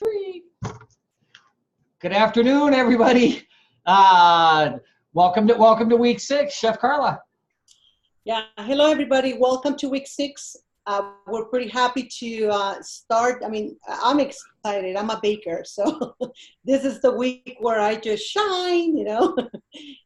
Three. Good afternoon, everybody. Welcome to week 6, Chef Carla. Yeah, hello everybody. Welcome to week 6. We're pretty happy to start. I mean, I'm excited. I'm a baker, so this is the week where I just shine, you know.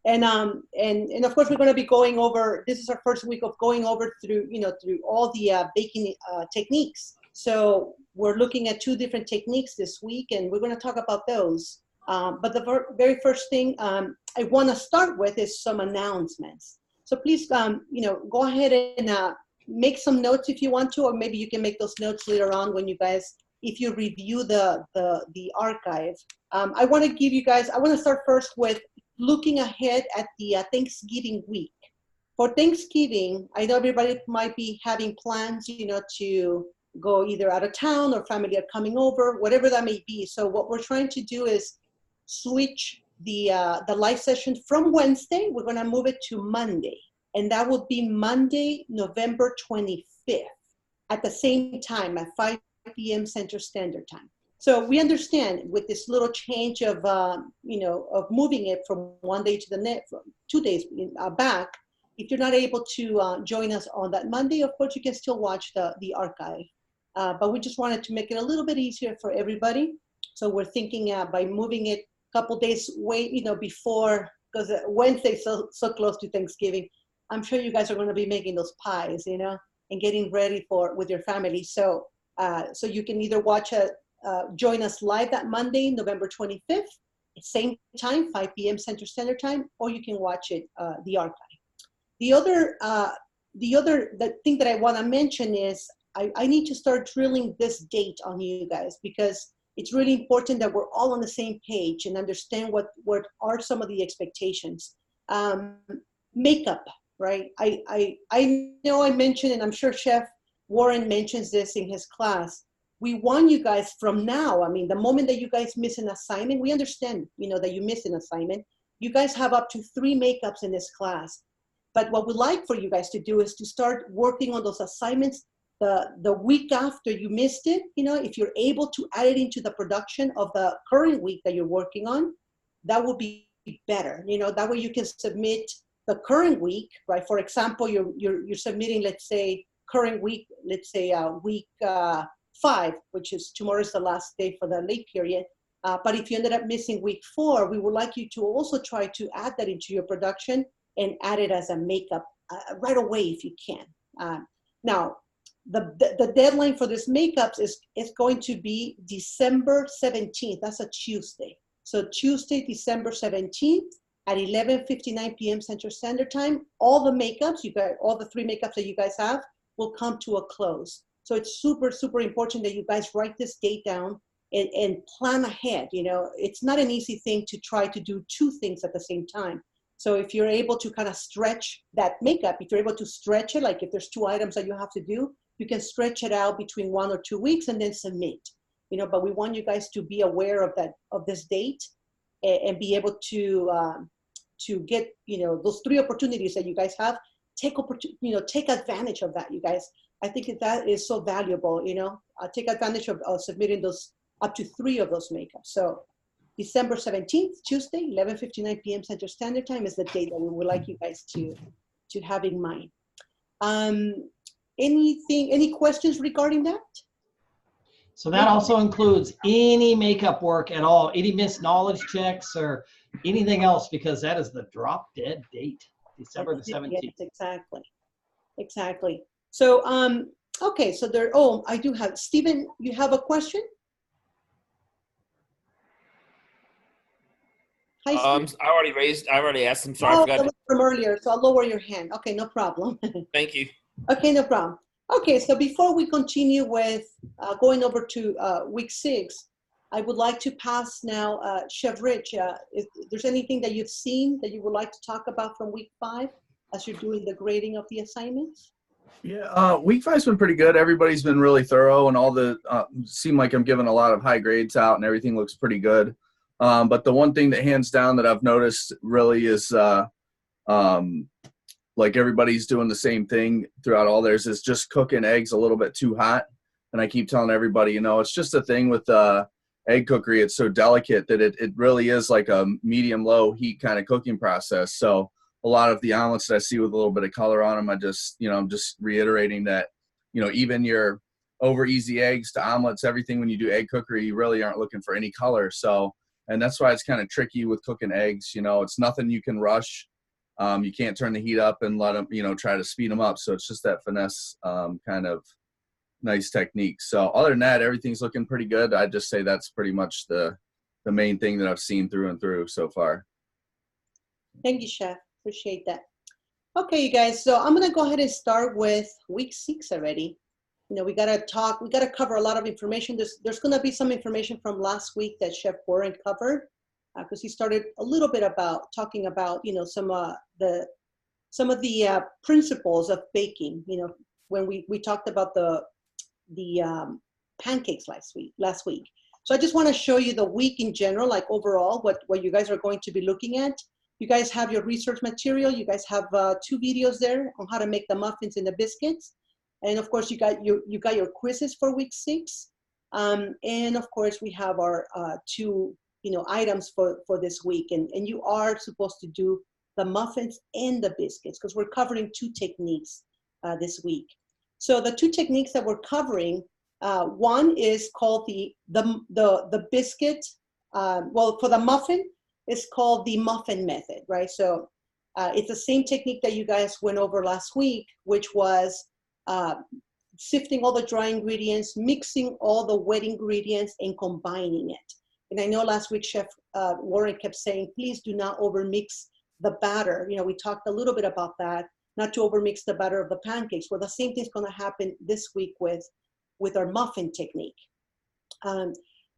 and of course we're going to be going over. This is our first week of going over through all the baking techniques. So we're looking at 2 different techniques this week, and we're going to talk about those. But the very first thing I want to start with is some announcements. So please, go ahead and make some notes if you want to, or maybe you can make those notes later on when you guys, if you review the archive. I want to start first with looking ahead at the Thanksgiving week. For Thanksgiving, I know everybody might be having plans, to go either out of town or family are coming over, whatever that may be. So what we're trying to do is switch the live session from Wednesday. We're going to move it to Monday, and that would be Monday, November 25th at the same time at 5 p.m. Central Standard Time. So we understand with this little change of moving it from one day to the next, from 2 days back. If you're not able to join us on that Monday, of course you can still watch the archive. But we just wanted to make it a little bit easier for everybody. So we're thinking by moving it couple days before, because Wednesday's so close to Thanksgiving. I'm sure you guys are going to be making those pies, and getting ready with your family. So you can either join us live that Monday, November 25th, same time, 5 p.m. Central Standard Time, or you can watch it the archive. The thing that I want to mention is I need to start drilling this date on you guys, because it's really important that we're all on the same page and understand what are some of the expectations. Makeup, right? I know I mentioned, and I'm sure Chef Warren mentions this in his class. We want you guys from now. I mean, the moment that you guys miss an assignment, we understand, that you miss an assignment. You guys have up to 3 makeups in this class. But what we'd like for you guys to do is to start working on those assignments the week after you missed it. If you're able to add it into the production of the current week that you're working on, that would be better. That way you can submit the current week, right? For example, you're submitting, let's say, current week, let's say week 5, which is tomorrow is the last day for the late period. But if you ended up missing week 4, we would like you to also try to add that into your production and add it as a makeup right away if you can. Now, the deadline for this makeups is going to be December 17th. That's a Tuesday. So Tuesday, December 17th at 11:59 p.m. Central Standard Time. All the makeups, all the 3 makeups that you guys have will come to a close. So it's super, super important that you guys write this date down and plan ahead. It's not an easy thing to try to do 2 things at the same time. So if you're able to kind of stretch that makeup, if you're able to stretch it, like if there's 2 items that you have to do, you can stretch it out between 1 or 2 weeks and then submit. But we want you guys to be aware of this date and be able to get those 3 opportunities that you guys have. Take advantage of that, you guys. I think that is so valuable. Take advantage of submitting those up to 3 of those makeups. So December 17th, Tuesday, 11:59 p.m. Central Standard Time is the date that we would like you guys to have in mind. Any questions regarding that? So that also includes any makeup work at all, any missed knowledge checks or anything else, because that is the drop dead date, December the 17th. Yes, exactly. So, okay, so I do have, Stephen, you have a question? Hi, I already asked him, sorry, I forgot. From earlier, so I'll lower your hand. Okay, no problem. Thank you. Okay, no problem. Okay, so before we continue with going over to week 6, I would like to pass now, Chef Rich, if there's anything that you've seen that you would like to talk about from week 5 as you're doing the grading of the assignments? Yeah, week 5's been pretty good. Everybody's been really thorough, and all the seem like I'm giving a lot of high grades out, and everything looks pretty good. But the one thing that hands down that I've noticed really is like everybody's doing the same thing throughout all theirs, is just cooking eggs a little bit too hot. And I keep telling everybody, it's just a thing with egg cookery, it's so delicate that it really is like a medium low heat kind of cooking process. So a lot of the omelets that I see with a little bit of color on them, I'm just reiterating that, even your over easy eggs to omelets, everything, when you do egg cookery, you really aren't looking for any color. So, and that's why it's kind of tricky with cooking eggs. It's nothing you can rush. You can't turn the heat up and let them, try to speed them up. So it's just that finesse kind of nice technique. So other than that, everything's looking pretty good. I'd just say that's pretty much the main thing that I've seen through and through so far. Thank you, Chef. Appreciate that. Okay, you guys, so I'm gonna go ahead and start with week 6 already. We gotta cover a lot of information. There's gonna be some information from last week that Chef Warren covered, because he started a little bit about talking about, some of the principles of baking, when we talked about the pancakes last week. So I just want to show you the week in general, like overall, what you guys are going to be looking at. You guys have your research material. You guys have 2 videos there on how to make the muffins and the biscuits. And of course, you got your quizzes for week 6. And of course, we have our 2 items for this week. And you are supposed to do the muffins and the biscuits, because we're covering 2 techniques this week. So the 2 techniques that we're covering, one is called the biscuit. Well, for the muffin, it's called the muffin method, right? So it's the same technique that you guys went over last week, which was sifting all the dry ingredients, mixing all the wet ingredients, and combining it. And I know last week Chef Warren kept saying, please do not overmix the batter. We talked a little bit about that, not to overmix the batter of the pancakes. Well, the same thing's gonna happen this week with our muffin technique.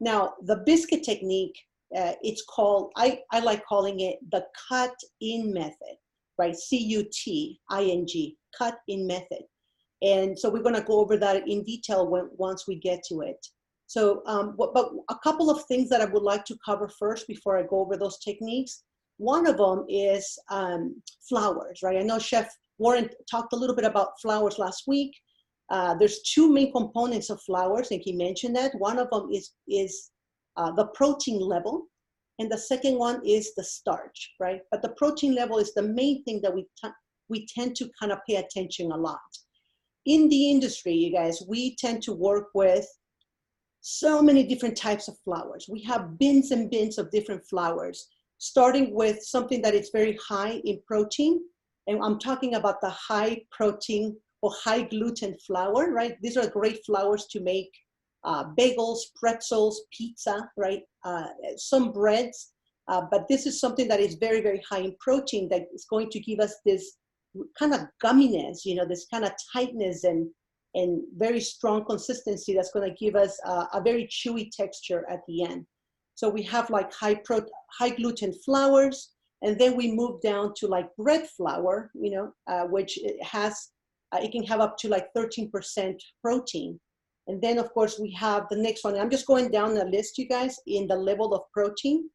Now, the biscuit technique, it's called, I like calling it the cut-in method, right? C-U-T-I-N-G, cut-in method. And so we're gonna go over that in detail once we get to it. So, but a couple of things that I would like to cover first before I go over those techniques. One of them is flours, right? I know Chef Warren talked a little bit about flours last week. There's 2 main components of flours, and he mentioned that. One of them is the protein level, and the second one is the starch, right? But the protein level is the main thing that we tend to kind of pay attention a lot. In the industry, you guys, we tend to work with so many different types of flours. We have bins and bins of different flours, starting with something that is very high in protein. And I'm talking about the high protein or high gluten flour, right? These are great flours to make bagels, pretzels, pizza, right? Some breads, but this is something that is very, very high in protein that is going to give us this kind of gumminess, this kind of tightness and very strong consistency that's going to give us a very chewy texture at the end. So we have like high gluten flours, and then we move down to like bread flour, which it can have up to like 13% protein. And then of course we have the next one. I'm just going down the list, you guys, in the level of protein.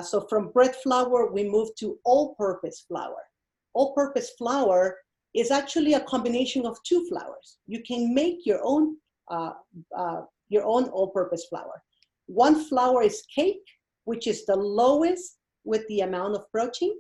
So from bread flour, we move to all-purpose flour. All-purpose flour is actually a combination of 2 flours. You can make your own all-purpose flour. One flour is cake, which is the lowest with the amount of protein,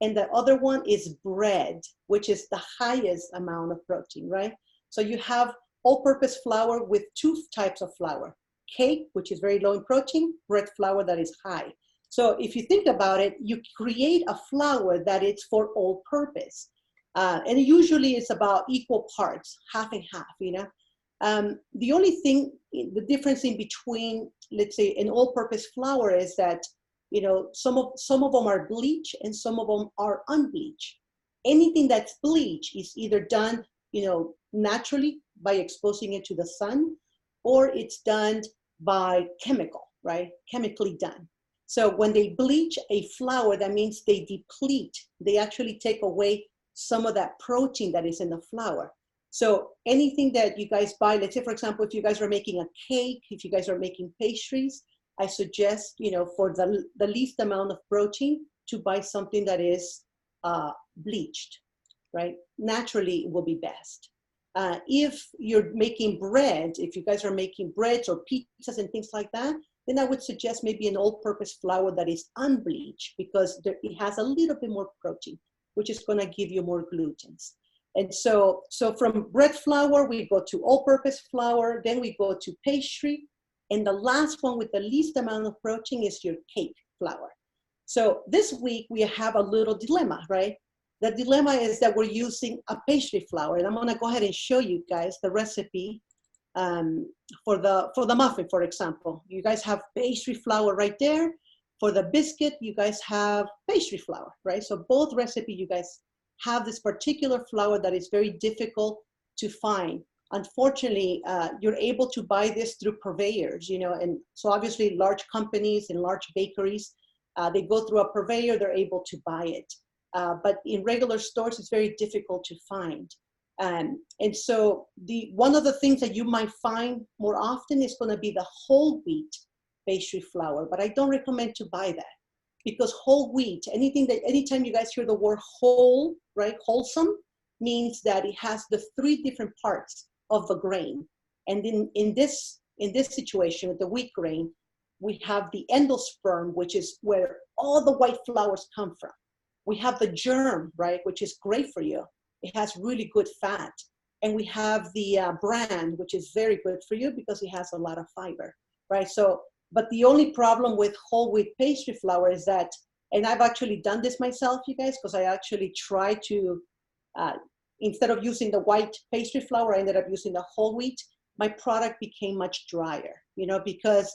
and the other one is bread, which is the highest amount of protein, right? So you have all-purpose flour with 2 types of flour: cake, which is very low in protein; bread flour that is high. So if you think about it, you create a flour that is for all-purpose. And usually it's about equal parts, half and half, The only thing, the difference in between, let's say, an all-purpose flour is that, some of them are bleached and some of them are unbleached. Anything that's bleached is either done, naturally by exposing it to the sun, or it's done by chemical, right? Chemically done. So when they bleach a flour, that means they deplete. They actually take away some of that protein that is in the flour. So anything that you guys buy, let's say, for example, if you guys are making a cake, if you guys are making pastries, I suggest, for the least amount of protein, to buy something that is bleached, right? Naturally, it will be best. If you're making bread, if you guys are making breads or pizzas and things like that, then I would suggest maybe an all-purpose flour that is unbleached because it has a little bit more protein, which is going to give you more glutens. And so from bread flour, we go to all-purpose flour, then we go to pastry, and the last one with the least amount of protein is your cake flour. So this week we have a little dilemma, right? The dilemma is that we're using a pastry flour, and I'm going to go ahead and show you guys the recipe for the muffin, for example. You guys have pastry flour right there. For the biscuit, you guys have pastry flour, right? So both recipes, you guys have this particular flour that is very difficult to find. Unfortunately, you're able to buy this through purveyors, you know, and so obviously large companies and large bakeries, they go through a purveyor, they're able to buy it. But in regular stores, it's very difficult to find. And so one of the things that you might find more often is going to be the whole wheat pastry flour, but I don't recommend to buy that because whole wheat, anytime you guys hear the word whole, right, wholesome, means that it has the 3 different parts of the grain. And in this situation with the wheat grain, we have the endosperm, which is where all the white flours come from. We have the germ, right, which is great for you. It has really good fat. And we have the bran, which is very good for you because it has a lot of fiber, right? So, but the only problem with whole wheat pastry flour is that, and I've actually done this myself, you guys, because I actually try to, instead of using the white pastry flour, I ended up using the whole wheat. My product became much drier, you know, because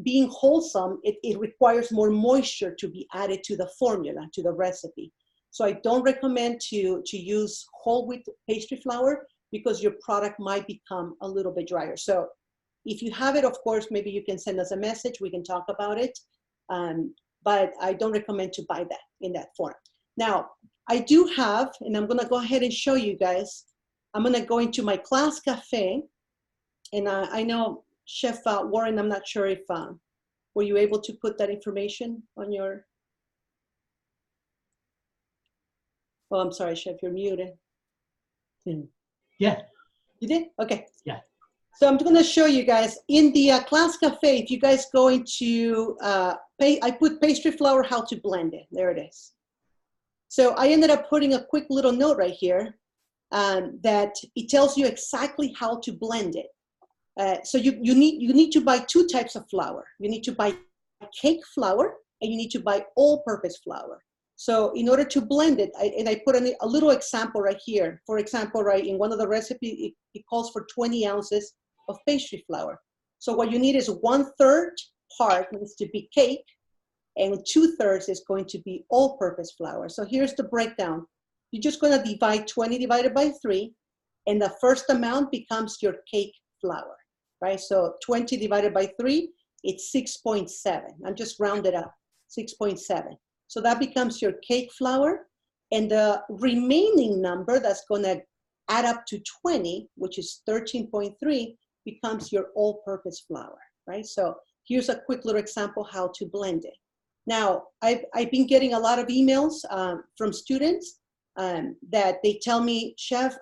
being wholesome, it requires more moisture to be added to the formula, to the recipe. So I don't recommend to use whole wheat pastry flour because your product might become a little bit drier. So if you have it, of course, maybe you can send us a message, we can talk about it. But I don't recommend to buy that in that form. Now, I do have, and I'm gonna go ahead and show you guys, I'm gonna go into my Class Cafe, and I know Chef Warren, I'm not sure if, were you able to put that information on your, oh, I'm sorry, Chef, you're muted. Yeah. You did? Okay. Yeah. So I'm going to show you guys in the Class Cafe, if you guys go into, I put pastry flour, how to blend it. There it is. So I ended up putting a quick little note right here that it tells you exactly how to blend it. So you need to buy 2 types of flour. You need to buy cake flour and you need to buy all-purpose flour. So in order to blend it, I put a little example right here. For example, right in one of the recipes, it calls for 20 ounces of pastry flour. So what you need is 1/3 part needs to be cake and 2/3 is going to be all-purpose flour. So here's the breakdown. You're just going to divide 20 divided by 3, and the first amount becomes your cake flour, right? So 20 divided by 3, it's 6.7. I'm just rounded up, 6.7. So that becomes your cake flour, and the remaining number that's going to add up to 20, which is 13.3, becomes your all-purpose flour, right? So here's a quick little example how to blend it. Now, I've been getting a lot of emails from students that they tell me, Chef,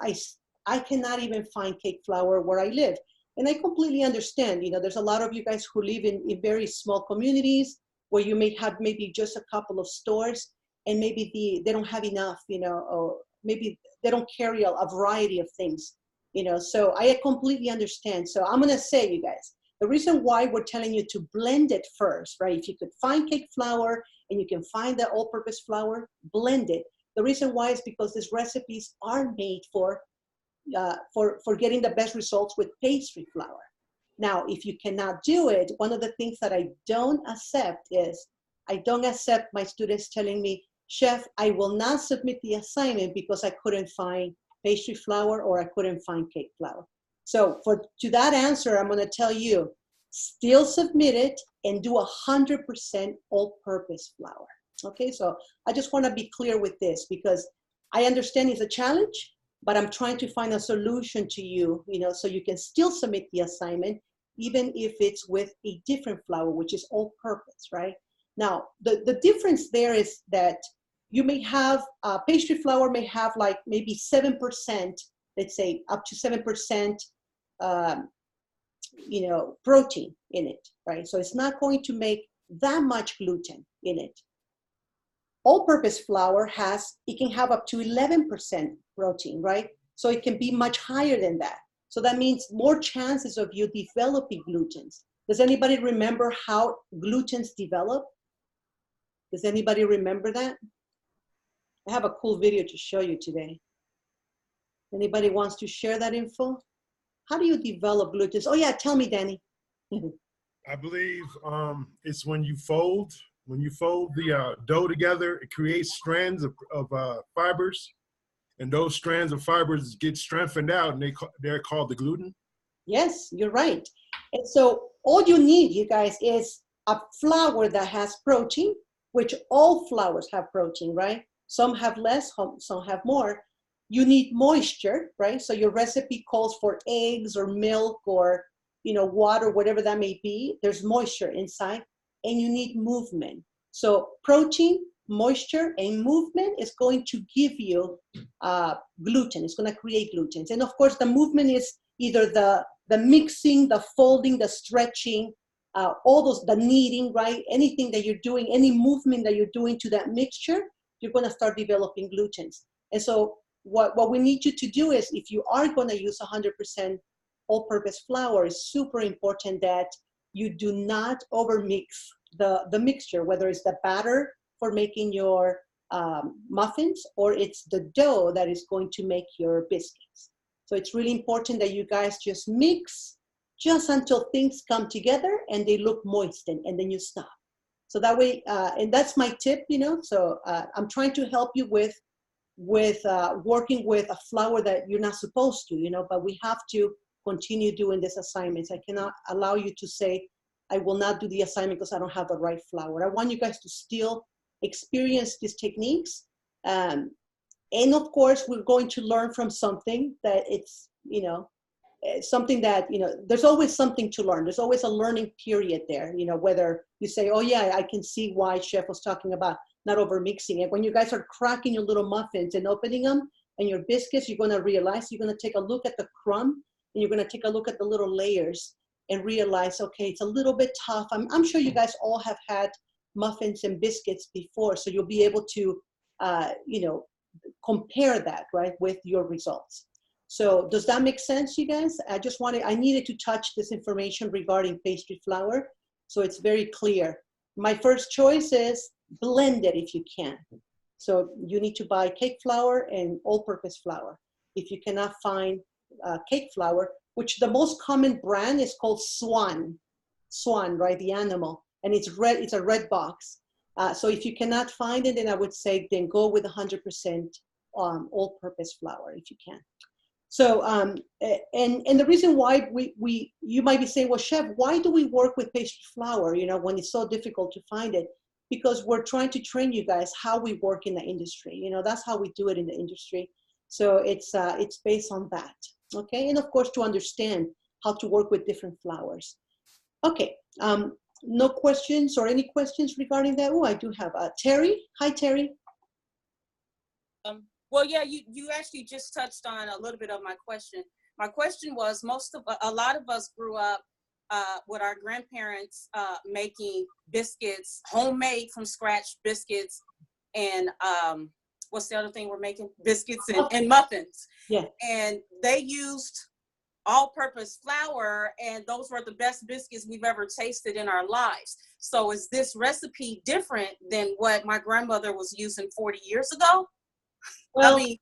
I cannot even find cake flour where I live. And I completely understand, you know, there's a lot of you guys who live in very small communities where you may have maybe just a couple of stores and maybe they don't have enough, you know, or maybe they don't carry a variety of things, you know, so I completely understand. So I'm gonna say, you guys, the reason why we're telling you to blend it first, right? If you could find cake flour and you can find the all-purpose flour, blend it. The reason why is because these recipes are made for getting the best results with pastry flour. Now, if you cannot do it, one of the things that I don't accept is, I don't accept my students telling me, Chef, I will not submit the assignment because I couldn't find pastry flour or I couldn't find cake flour. So to that answer, I'm gonna tell you, still submit it and do 100% all-purpose flour. Okay, so I just wanna be clear with this because I understand it's a challenge, but I'm trying to find a solution to you, you know, so you can still submit the assignment, even if it's with a different flour, which is all-purpose, right? Now, the difference there is that you may have, pastry flour may have like maybe 7%, let's say up to 7% protein in it, right? So it's not going to make that much gluten in it. All-purpose flour it can have up to 11% protein, right? So it can be much higher than that. So that means more chances of you developing glutens. Does anybody remember how glutens develop? Does anybody remember that? I have a cool video to show you today. Anybody wants to share that info? How do you develop glutens? Oh yeah, tell me, Danny. I believe it's when you fold the dough together, it creates strands of fibers, and those strands of fibers get strengthened out, and they're called the gluten. Yes, you're right. And so all you need, you guys, is a flour that has protein, which all flours have protein, right? Some have less, some have more. You need moisture, right? So your recipe calls for eggs or milk or water, whatever that may be. There's moisture inside, and you need movement. So protein, moisture, and movement is going to give you gluten. It's going to create glutens. And of course, the movement is either the mixing, the folding, the stretching, all those, the kneading, right? Anything that you're doing, any movement that you're doing to that mixture, you're going to start developing glutens. And so what we need you to do is, if you are going to use 100% all-purpose flour, it's super important that you do not overmix the mixture, whether it's the batter for making your muffins or it's the dough that is going to make your biscuits. So it's really important that you guys just mix just until things come together and they look moistened, and then you stop. So that way, and that's my tip, so I'm trying to help you with working with a flour that you're not supposed to, but we have to continue doing these assignments. I cannot allow you to say, I will not do the assignment because I don't have the right flour. I want you guys to still experience these techniques. And of course, we're going to learn from something that it's, something that, there's always something to learn. There's always a learning period there, whether you say, oh yeah, I can see why Chef was talking about not over mixing it. When you guys are cracking your little muffins and opening them and your biscuits, you're going to realize, you're going to take a look at the crumb, and you're going to take a look at the little layers and realize, okay, it's a little bit tough. I'm sure you guys all have had muffins and biscuits before, so you'll be able to, compare that, right, with your results. So does that make sense, you guys? I needed to touch this information regarding pastry flour, so it's very clear. My first choice is blend it if you can. So you need to buy cake flour and all-purpose flour. If you cannot find cake flour, which the most common brand is called Swan, right, the animal, and it's red, it's a red box. So if you cannot find it, then I would say then go with 100% all-purpose flour if you can. So, and the reason why you might be saying, well, Chef, why do we work with pastry flour, when it's so difficult to find it? Because we're trying to train you guys how we work in the industry. That's how we do it in the industry. So it's based on that, okay? And of course, to understand how to work with different flours. Okay, no questions or any questions regarding that? Oh, I do have Terry. Hi, Terry. Well, yeah, you actually just touched on a little bit of my question. My question was, a lot of us grew up with our grandparents making biscuits, homemade from scratch biscuits, and what's the other thing we're making? Biscuits and muffins. Yeah. And they used all-purpose flour, and those were the best biscuits we've ever tasted in our lives. So is this recipe different than what my grandmother was using 40 years ago? Well, I mean,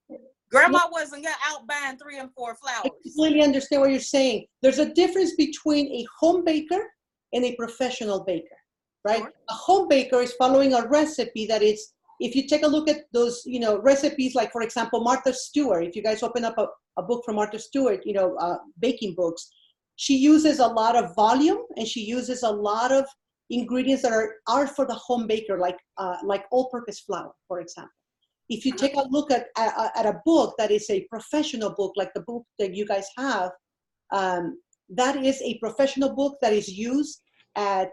grandma wasn't out buying 3 and 4 flours. I completely understand what you're saying. There's a difference between a home baker and a professional baker, right? Sure. A home baker is following a recipe that is, if you take a look at those, recipes, like for example, Martha Stewart, if you guys open up a book from Martha Stewart, baking books, she uses a lot of volume and she uses a lot of ingredients that are for the home baker, like all-purpose flour, for example. If you take a look at a book that is a professional book, like the book that you guys have, that is a professional book that is used at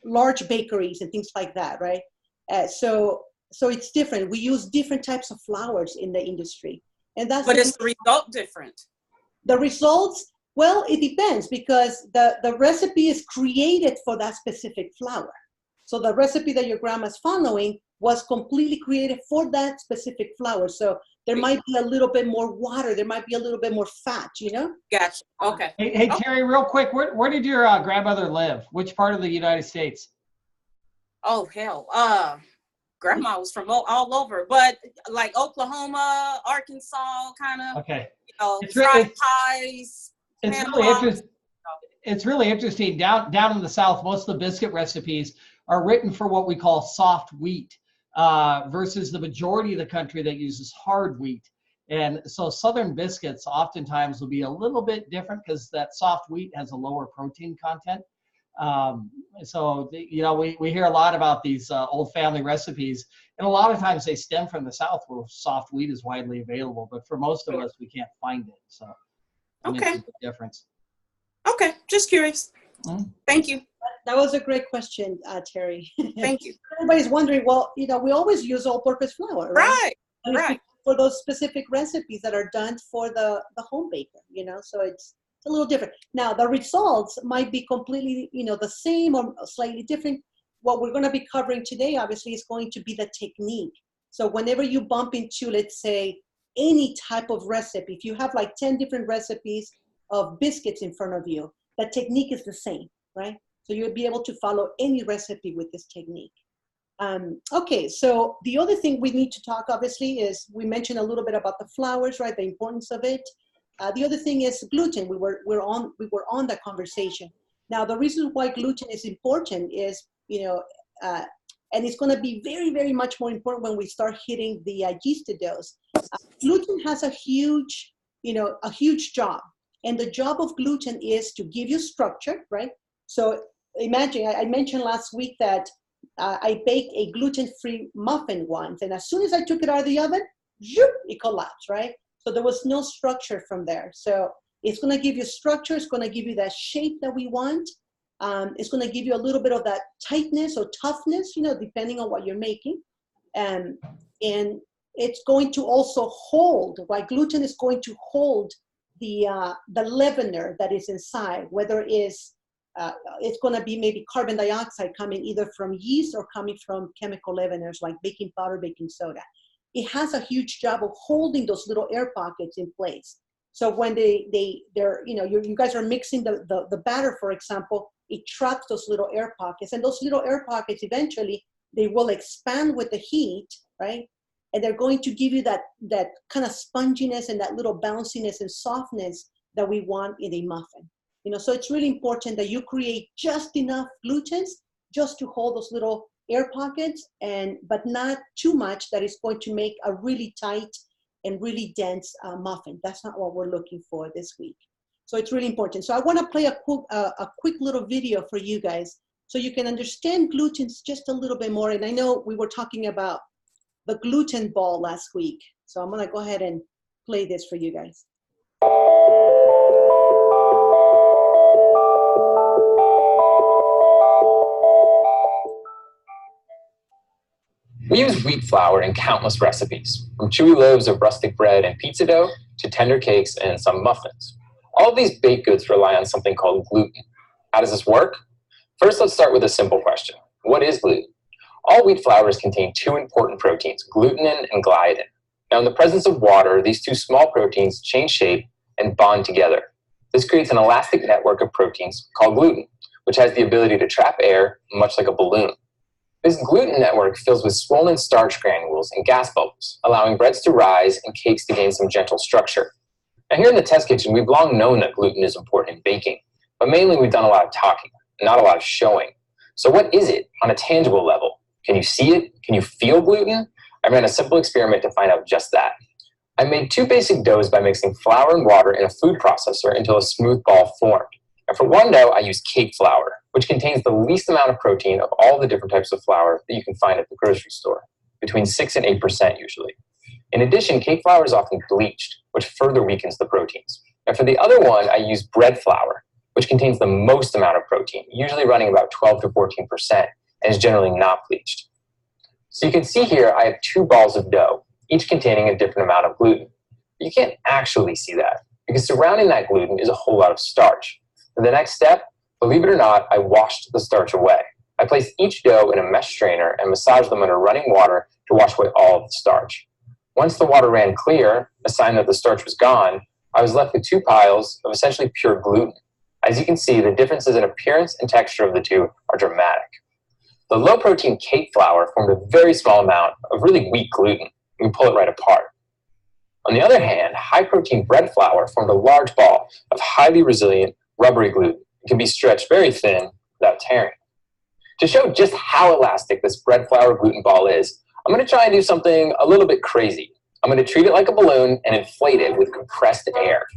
large bakeries and things like that, right? So it's different. We use different types of flours in the industry, and that's. But is the result different? The results Well, it depends because the recipe is created for that specific flour. So the recipe that your grandma's following was completely created for that specific flour. So there might be a little bit more water. There might be a little bit more fat, you know? Gotcha. Okay. Hey, Terry, real quick, where did your grandmother live? Which part of the United States? Oh, hell. Grandma was from all over, but like Oklahoma, Arkansas, kind of, Okay. you know, It's fried pies. It's Panama. really interesting. It's really interesting. Down in the South, most of the biscuit recipes are written for what we call soft wheat, versus the majority of the country that uses hard wheat. And so Southern biscuits oftentimes will be a little bit different because that soft wheat has a lower protein content. You know, we hear a lot about these old family recipes, and a lot of times they stem from the South where soft wheat is widely available. But for most of us, we can't find it. So it makes a big difference. Okay, just curious. Thank you. That was a great question, Terry. Thank you. Everybody's wondering, well, you know, we always use all-purpose flour, right? Right. For those specific recipes that are done for the home baker, you know, so it's a little different. Now, the results might be completely, you know, the same or slightly different. What we're going to be covering today, obviously, is going to be the technique. So whenever you bump into, let's say, any type of recipe, if you have like 10 different recipes of biscuits in front of you, the technique is the same, right? So you'll be able to follow any recipe with this technique. Okay, so the other thing we need to talk, obviously, is we mentioned a little bit about the flours, right? The importance of it. The other thing is gluten. We were on that conversation. Now, the reason why gluten is important is, you know, and it's going to be very, very much more important when we start hitting the yeasted doughs. Gluten has a huge job. And the job of gluten is to give you structure, right? So imagine, I mentioned last week that I baked a gluten-free muffin once, and as soon as I took it out of the oven, it collapsed, right? So there was no structure from there. So it's going to give you structure. It's going to give you that shape that we want. It's going to give you a little bit of that tightness or toughness, you know, depending on what you're making. And it's going to also hold, right? Gluten is going to hold the leavener that is inside, whether it's going to be maybe carbon dioxide coming either from yeast or coming from chemical leaveners like baking powder, baking soda. It has a huge job of holding those little air pockets in place. So when they're you know, you guys are mixing the batter, for example, it traps those little air pockets, and those little air pockets eventually they will expand with the heat, right? And they're going to give you that kind of sponginess and that little bounciness and softness that we want in a muffin. You know, so it's really important that you create just enough glutens just to hold those little air pockets, but not too much that is going to make a really tight and really dense muffin. That's not what we're looking for this week. So it's really important. So I want to play a quick little video for you guys so you can understand glutens just a little bit more. And I know we were talking about the gluten ball last week. So I'm going to go ahead and play this for you guys. We use wheat flour in countless recipes, from chewy loaves of rustic bread and pizza dough to tender cakes and some muffins. All of these baked goods rely on something called gluten. How does this work? First, let's start with a simple question. What is gluten? All wheat flours contain two important proteins, glutenin and gliadin. Now, in the presence of water, these two small proteins change shape and bond together. This creates an elastic network of proteins called gluten, which has the ability to trap air, much like a balloon. This gluten network fills with swollen starch granules and gas bubbles, allowing breads to rise and cakes to gain some gentle structure. Now, here in the test kitchen, we've long known that gluten is important in baking, but mainly we've done a lot of talking, not a lot of showing. So what is it on a tangible level? Can you see it? Can you feel gluten? I ran a simple experiment to find out just that. I made two basic doughs by mixing flour and water in a food processor until a smooth ball formed. And for one dough, I used cake flour, which contains the least amount of protein of all the different types of flour that you can find at the grocery store, between 6 and 8% usually. In addition, cake flour is often bleached, which further weakens the proteins. And for the other one, I used bread flour, which contains the most amount of protein, usually running about 12 to 14%, and is generally not bleached. So you can see here, I have two balls of dough, each containing a different amount of gluten. You can't actually see that. because surrounding that gluten is a whole lot of starch. For the next step, believe it or not, I washed the starch away. I placed each dough in a mesh strainer and massaged them under running water to wash away all of the starch. Once the water ran clear, a sign that the starch was gone, I was left with 2 piles of essentially pure gluten. As you can see, the differences in appearance and texture of the two are dramatic. The low-protein cake flour formed a very small amount of really weak gluten. You can pull it right apart. On the other hand, high-protein bread flour formed a large ball of highly resilient, rubbery gluten. It can be stretched very thin without tearing. To show just how elastic this bread flour gluten ball is, I'm going to try and do something a little bit crazy. I'm going to treat it like a balloon and inflate it with compressed air.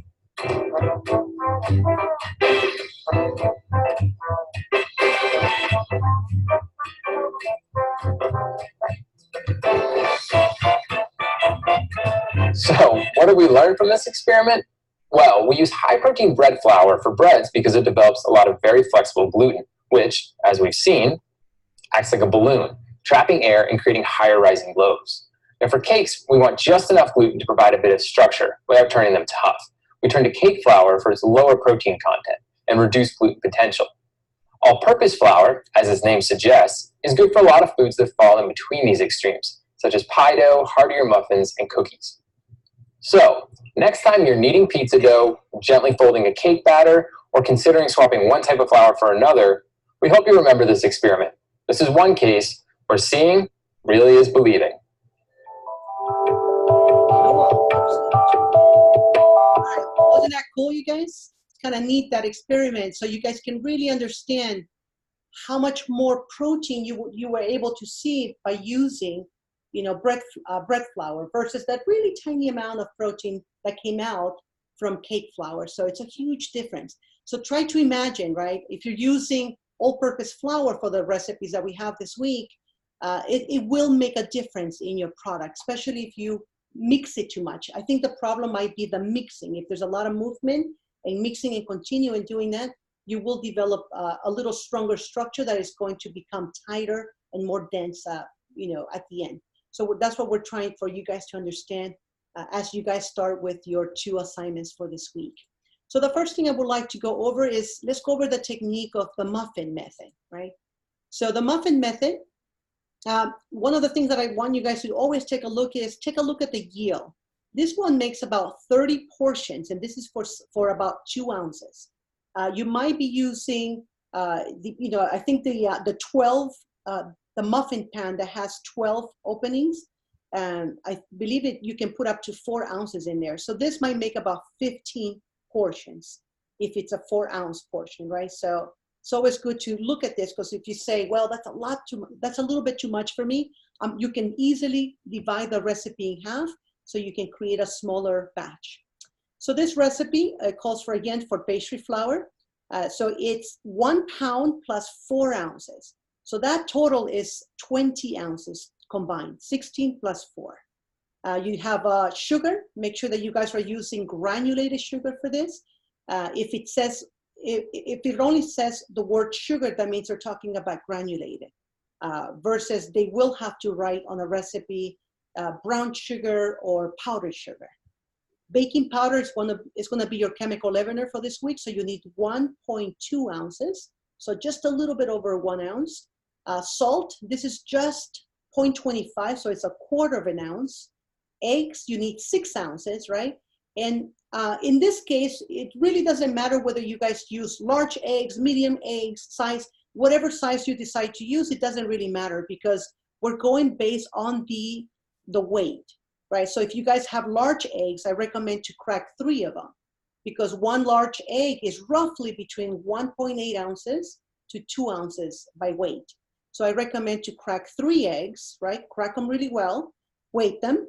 So, what did we learn from this experiment? Well, we use high-protein bread flour for breads because it develops a lot of very flexible gluten, which, as we've seen, acts like a balloon, trapping air and creating higher rising loaves. Now for cakes, we want just enough gluten to provide a bit of structure without turning them tough. We turn to cake flour for its lower protein content and reduced gluten potential. All-purpose flour, as its name suggests, is good for a lot of foods that fall in between these extremes, such as pie dough, heartier muffins, and cookies. So, next time you're kneading pizza dough, gently folding a cake batter, or considering swapping one type of flour for another, we hope you remember this experiment. This is one case where seeing really is believing. Wasn't that cool, you guys? It's kind of neat, that experiment, so you guys can really understand how much more protein you were able to see by using, you know, bread flour versus that really tiny amount of protein that came out from cake flour. So it's a huge difference. So try to imagine, right? If you're using all-purpose flour for the recipes that we have this week, it will make a difference in your product, especially if you mix it too much. I think the problem might be the mixing. If there's a lot of movement and mixing and continue and doing that, you will develop a little stronger structure that is going to become tighter and more dense, you know, at the end. So that's what we're trying for you guys to understand as you guys start with your 2 assignments for this week. So the first thing I would like to go over is, let's go over the technique of the muffin method, right? So the muffin method, one of the things that I want you guys to always take a look at the yield. This one makes about 30 portions, and this is for about 2 ounces. You might be using, I think the 12, the muffin pan that has 12 openings, and I believe you can put up to 4 ounces in there. So this might make about 15 portions if it's a 4-ounce portion, right? So it's always good to look at this, because if you say, well, that's a little bit too much for me, you can easily divide the recipe in half so you can create a smaller batch. So this recipe calls for, again, for pastry flour. So it's 1 pound plus 4 ounces. So that total is 20 ounces combined, 16 plus 4. You have sugar. Make sure that you guys are using granulated sugar for this. If it only says the word sugar, that means they're talking about granulated, versus they will have to write on a recipe brown sugar or powdered sugar. Baking powder is going to be your chemical leavener for this week, so you need 1.2 ounces, so just a little bit over 1 ounce. Salt, this is just 0.25, so it's 1/4 ounce. Eggs, you need 6 ounces, right? And in this case, it really doesn't matter whether you guys use large eggs, medium eggs, size, whatever size you decide to use, it doesn't really matter, because we're going based on the weight, right? So if you guys have large eggs, I recommend to crack 3 of them, because 1 large egg is roughly between 1.8 ounces to 2 ounces by weight. So I recommend to crack 3 eggs, right? Crack them really well, weight them,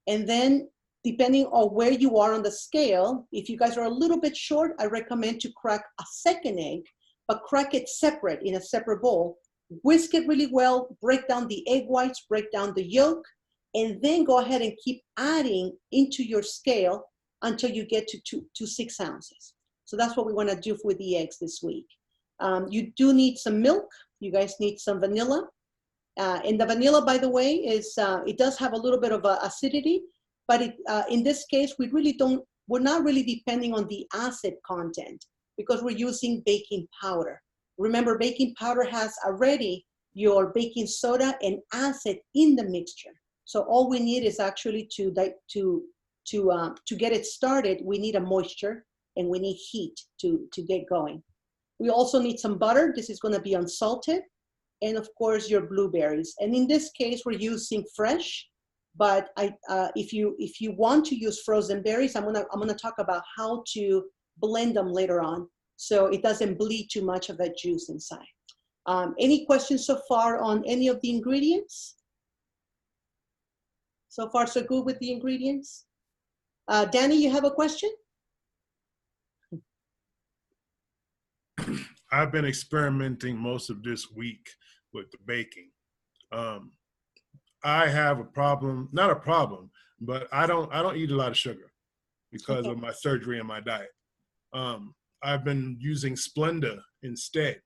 and then depending on where you are on the scale, if you guys are a little bit short, I recommend to crack a 2nd egg, but crack it separate in a separate bowl. Whisk it really well, break down the egg whites, break down the yolk, and then go ahead and keep adding into your scale until you get to 6 ounces. So that's what we want to do with the eggs this week. You do need some milk. You guys need some vanilla. And the vanilla, by the way, is it does have a little bit of acidity, but in this case, we really don't we're not really depending on the acid content because we're using baking powder. Remember, baking powder has already your baking soda and acid in the mixture. So all we need is actually to get it started, we need a moisture and we need heat to get going. We also need some butter. This is going to be unsalted. And of course, your blueberries. And in this case, we're using fresh. But if you want to use frozen berries, I'm gonna talk about how to blend them later on, so it doesn't bleed too much of that juice inside. Any questions so far on any of the ingredients? So far, so good with the ingredients. Danny, you have a question? I've been experimenting most of this week with the baking. I have a problem, not a problem, but I don't eat a lot of sugar because of my surgery and my diet. I've been using Splenda instead.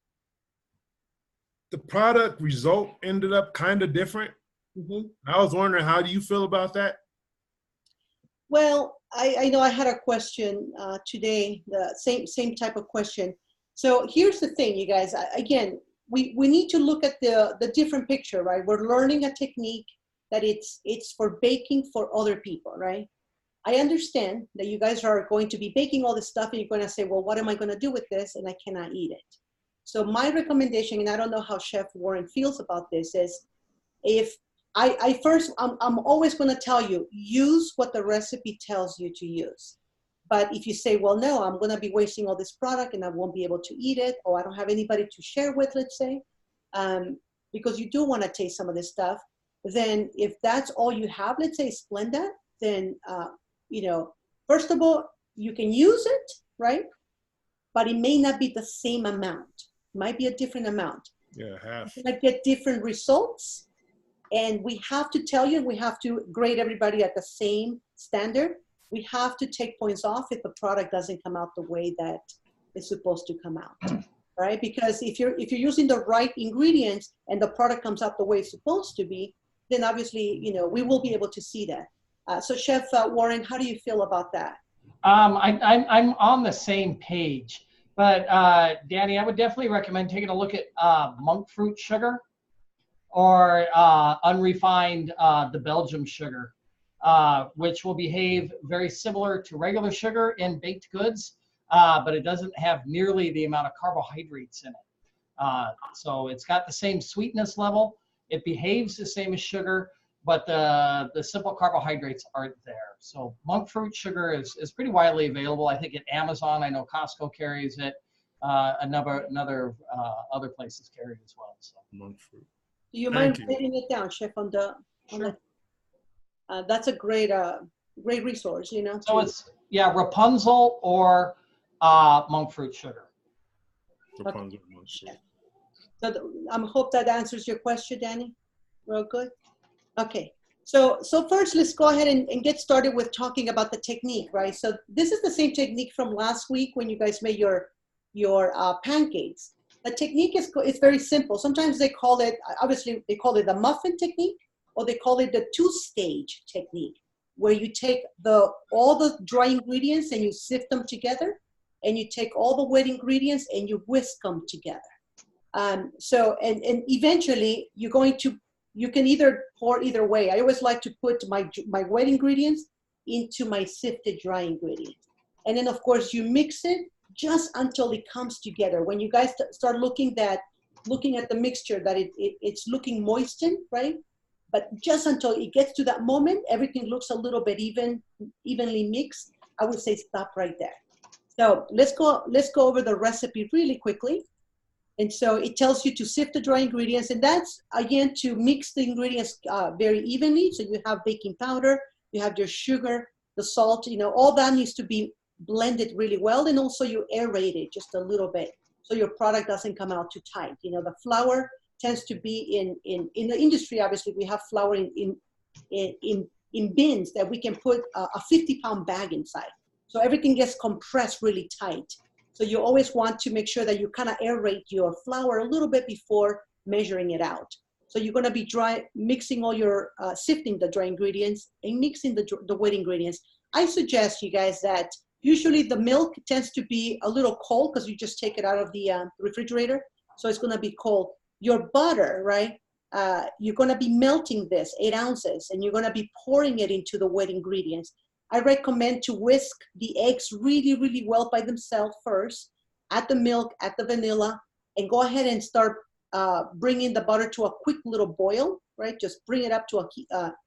The product result ended up kind of different. I was wondering, how do you feel about that? Well, I know I had a question today, the same type of question. So here's the thing, you guys. Again, we need to look at the different picture, right? We're learning a technique that it's for baking for other people, right? I understand that you guys are going to be baking all this stuff and you're going to say, well, what am I going to do with this? And I cannot eat it. So my recommendation, and I don't know how Chef Warren feels about this, is if I'm always going to tell you, use what the recipe tells you to use. But if you say, well, no, I'm going to be wasting all this product and I won't be able to eat it, or I don't have anybody to share with, let's say, because you do want to taste some of this stuff, then if that's all you have, let's say Splenda, then, first of all, you can use it, right? But it may not be the same amount. It might be a different amount. Yeah, half. You're going to get different results. And we have to tell you, we have to grade everybody at the same standard. We have to take points off if the product doesn't come out the way that it's supposed to come out, right? Because if you're using the right ingredients and the product comes out the way it's supposed to be, then obviously, we will be able to see that. So Chef Warren, how do you feel about that? I'm on the same page, but Danny, I would definitely recommend taking a look at monk fruit sugar or unrefined the Belgium sugar, which will behave very similar to regular sugar in baked goods, but it doesn't have nearly the amount of carbohydrates in it. So it's got the same sweetness level. It behaves the same as sugar, but the simple carbohydrates aren't there. So monk fruit sugar is pretty widely available. I think at Amazon, I know Costco carries it. Other places carry it as well. So. Monk fruit. Do you mind writing it down, Chef, Sure. That's a great resource, So it's, Rapunzel or monk fruit sugar. Rapunzel, monk fruit. So I hope that answers your question, Danny. Real good. Okay. So first, let's go ahead and get started with talking about the technique, right? So this is the same technique from last week when you guys made your pancakes. The technique is very simple. Sometimes they call it, obviously, they call it the muffin technique, or they call it the two-stage technique, where you take all the dry ingredients and you sift them together, and you take all the wet ingredients and you whisk them together. And eventually you can either pour either way. I always like to put my wet ingredients into my sifted dry ingredients. And then of course you mix it just until it comes together. When you guys start looking at the mixture, that it's looking moistened, right? But just until it gets to that moment, everything looks a little bit evenly mixed. I would say stop right there. So let's go over the recipe really quickly. And so it tells you to sift the dry ingredients, and that's again to mix the ingredients very evenly. So you have baking powder, you have your sugar, the salt, all that needs to be blended really well, and also you aerate it just a little bit so your product doesn't come out too tight. The flour tends to be in the industry. Obviously, we have flour in bins that we can put a 50-pound bag inside. So everything gets compressed really tight. So you always want to make sure that you kind of aerate your flour a little bit before measuring it out. So you're going to be mixing all your, sifting the dry ingredients and mixing the wet ingredients. I suggest, you guys, that usually the milk tends to be a little cold because you just take it out of the refrigerator. So it's going to be cold. Your butter, right? You're going to be melting this 8 ounces, and you're going to be pouring it into the wet ingredients. I recommend to whisk the eggs really, really well by themselves first, add the milk, add the vanilla, and go ahead and start bringing the butter to a quick little boil, right? Just bring it up to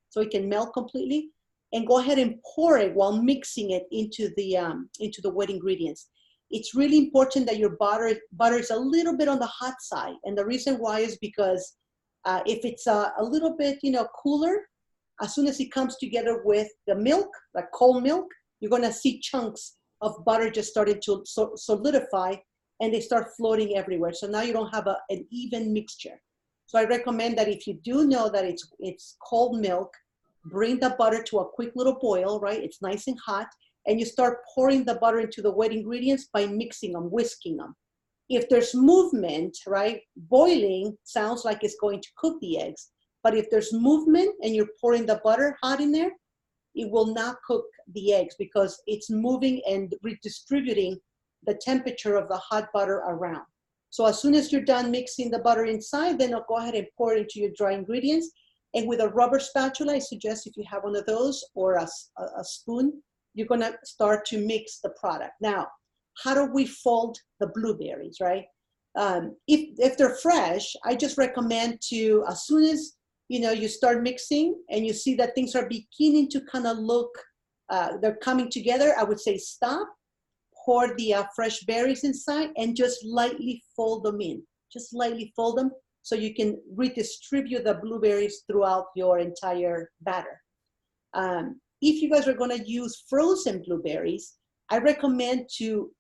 so it can melt completely, and go ahead and pour it while mixing it into the wet ingredients. It's really important that your butter is a little bit on the hot side, and the reason why is because if it's a little bit, cooler, as soon as it comes together with the milk, like cold milk, you're going to see chunks of butter just starting to solidify, and they start floating everywhere. So now you don't have an even mixture. So I recommend that if you do know that it's cold milk, bring the butter to a quick little boil, right? It's nice and hot, and you start pouring the butter into the wet ingredients by mixing them, whisking them. If there's movement, right, boiling sounds like it's going to cook the eggs. But if there's movement and you're pouring the butter hot in there, it will not cook the eggs because it's moving and redistributing the temperature of the hot butter around. So as soon as you're done mixing the butter inside, then I'll go ahead and pour it into your dry ingredients. And with a rubber spatula, I suggest if you have one of those or a spoon, you're gonna start to mix the product. Now, how do we fold the blueberries, right? If they're fresh, I just recommend to, as soon as you start mixing and you see that things are beginning to kind of look, they're coming together, I would say stop, pour the fresh berries inside, and just lightly fold them in. Just lightly fold them so you can redistribute the blueberries throughout your entire batter. If you guys are going to use frozen blueberries, I recommend to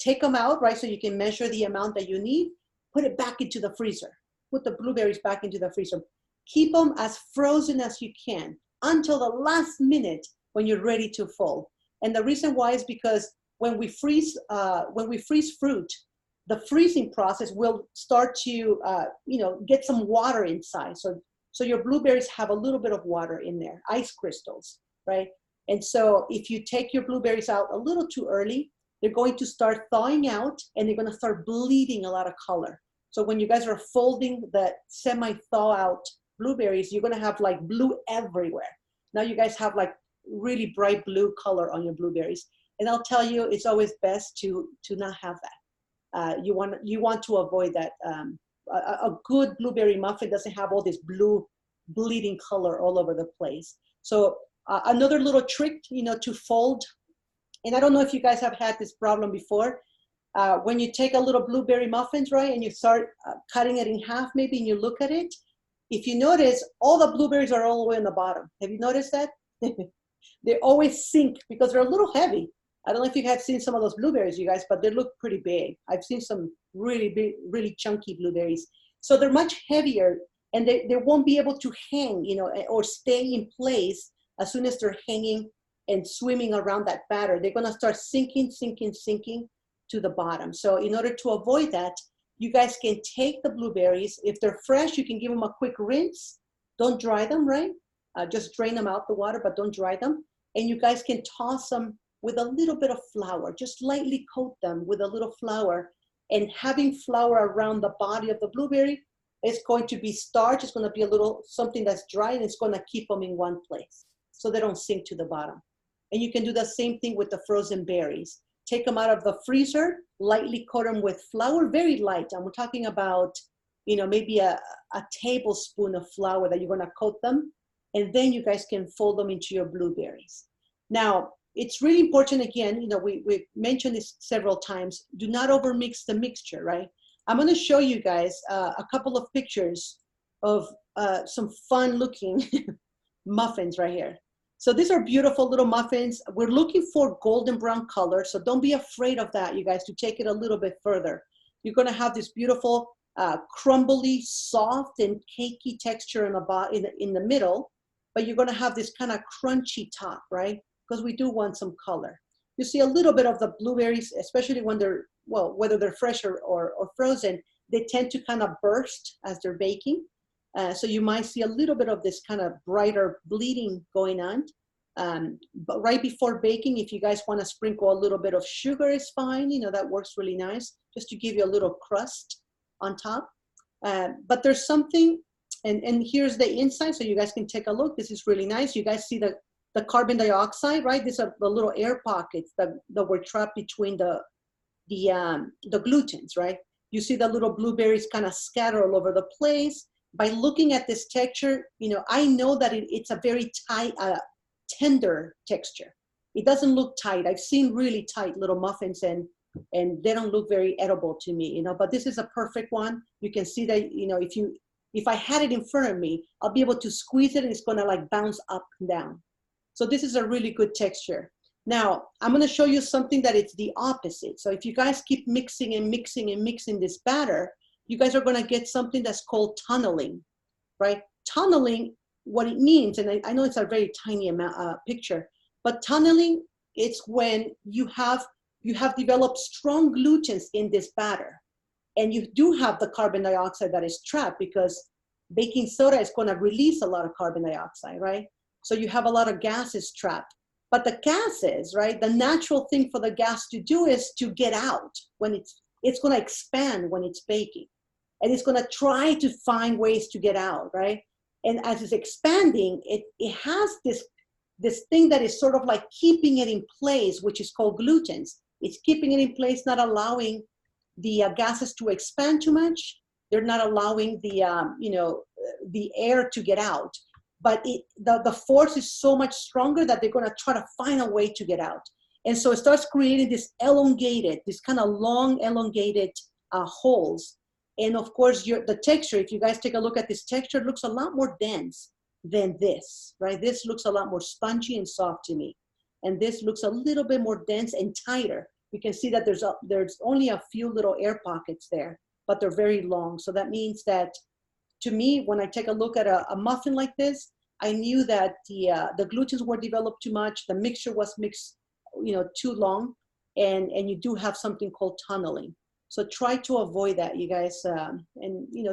take them out, right, so you can measure the amount that you need, put it back into the freezer. Put the blueberries back into the freezer. Keep them as frozen as you can until the last minute when you're ready to fold. And the reason why is because when we freeze fruit, the freezing process will start to get some water inside. So your blueberries have a little bit of water in there, ice crystals, right? And so if you take your blueberries out a little too early, they're going to start thawing out and they're going to start bleeding a lot of color. So when you guys are folding the semi-thaw out blueberries, you're going to have like blue everywhere. Now you guys have like really bright blue color on your blueberries. And I'll tell you, it's always best to not have that. You want to avoid that. A good blueberry muffin doesn't have all this blue bleeding color all over the place. So another little trick, to fold, and I don't know if you guys have had this problem before, when you take a little blueberry muffins, right, and you start cutting it in half maybe, and you look at it, if you notice, all the blueberries are all the way on the bottom. Have you noticed that? They always sink because they're a little heavy. I don't know if you have seen some of those blueberries, you guys, but they look pretty big. I've seen some really big, really chunky blueberries. So they're much heavier, and they won't be able to hang, or stay in place as soon as they're hanging and swimming around that batter. They're going to start sinking to the bottom. So in order to avoid that, you guys can take the blueberries. If they're fresh, you can give them a quick rinse. Don't dry them, right? Just drain them out the water, but don't dry them. And you guys can toss them with a little bit of flour. Just lightly coat them with a little flour. And having flour around the body of the blueberry is going to be starch. It's going to be a little something that's dry, and it's going to keep them in one place so they don't sink to the bottom. And you can do the same thing with the frozen berries. Take them out of the freezer, lightly coat them with flour, very light. And we're talking about, maybe a tablespoon of flour that you're going to coat them. And then you guys can fold them into your blueberries. Now, it's really important, again, we mentioned this several times, do not overmix the mixture, right? I'm going to show you guys a couple of pictures of some fun looking muffins right here. So these are beautiful little muffins. We're looking for golden brown color, so don't be afraid of that, you guys, to take it a little bit further. You're going to have this beautiful crumbly, soft, and cakey texture in the middle, but you're going to have this kind of crunchy top, right? Because we do want some color. You see a little bit of the blueberries, especially when they're, whether they're fresh or frozen, they tend to kind of burst as they're baking. So you might see a little bit of this kind of brighter bleeding going on. But right before baking, if you guys want to sprinkle a little bit of sugar, is fine. You know, that works really nice, just to give you a little crust on top. But there's something, and here's the inside, so you guys can take a look. This is really nice. You guys see the carbon dioxide, right? These are the little air pockets that were trapped between the glutens, right? You see the little blueberries kind of scatter all over the place. By looking at this texture, you know, I know that it's a very tight, tender texture. It doesn't look tight. I've seen really tight little muffins, and they don't look very edible to me, you know, but this is a perfect one. You can see that, you know, if I had it in front of me, I'll be able to squeeze it and it's gonna like bounce up and down. So this is a really good texture. Now, I'm gonna show you something that it's the opposite. So if you guys keep mixing and mixing and mixing this batter, you guys are gonna get something that's called tunneling, right? Tunneling, what it means, and I know it's a very tiny amount picture, but tunneling, it's when you have developed strong glutens in this batter, and you do have the carbon dioxide that is trapped, because baking soda is going to release a lot of carbon dioxide, right? So you have a lot of gases trapped. But the gases, right, the natural thing for the gas to do is to get out when it's going to expand when it's baking. And it's going to try to find ways to get out, right? And as it's expanding, it has this thing that is sort of like keeping it in place, which is called glutens. It's keeping it in place, not allowing the gases to expand too much. They're not allowing the air to get out. But the force is so much stronger that they're going to try to find a way to get out. And so it starts creating this kind of long elongated holes. And of course, the texture, if you guys take a look at this texture, it looks a lot more dense than this, right? This looks a lot more spongy and soft to me. And this looks a little bit more dense and tighter. You can see that there's only a few little air pockets there, but they're very long. So that means that, to me, when I take a look at a muffin like this, I knew that the glutens were developed too much, the mixture was mixed, too long, and you do have something called tunneling. So try to avoid that, you guys, and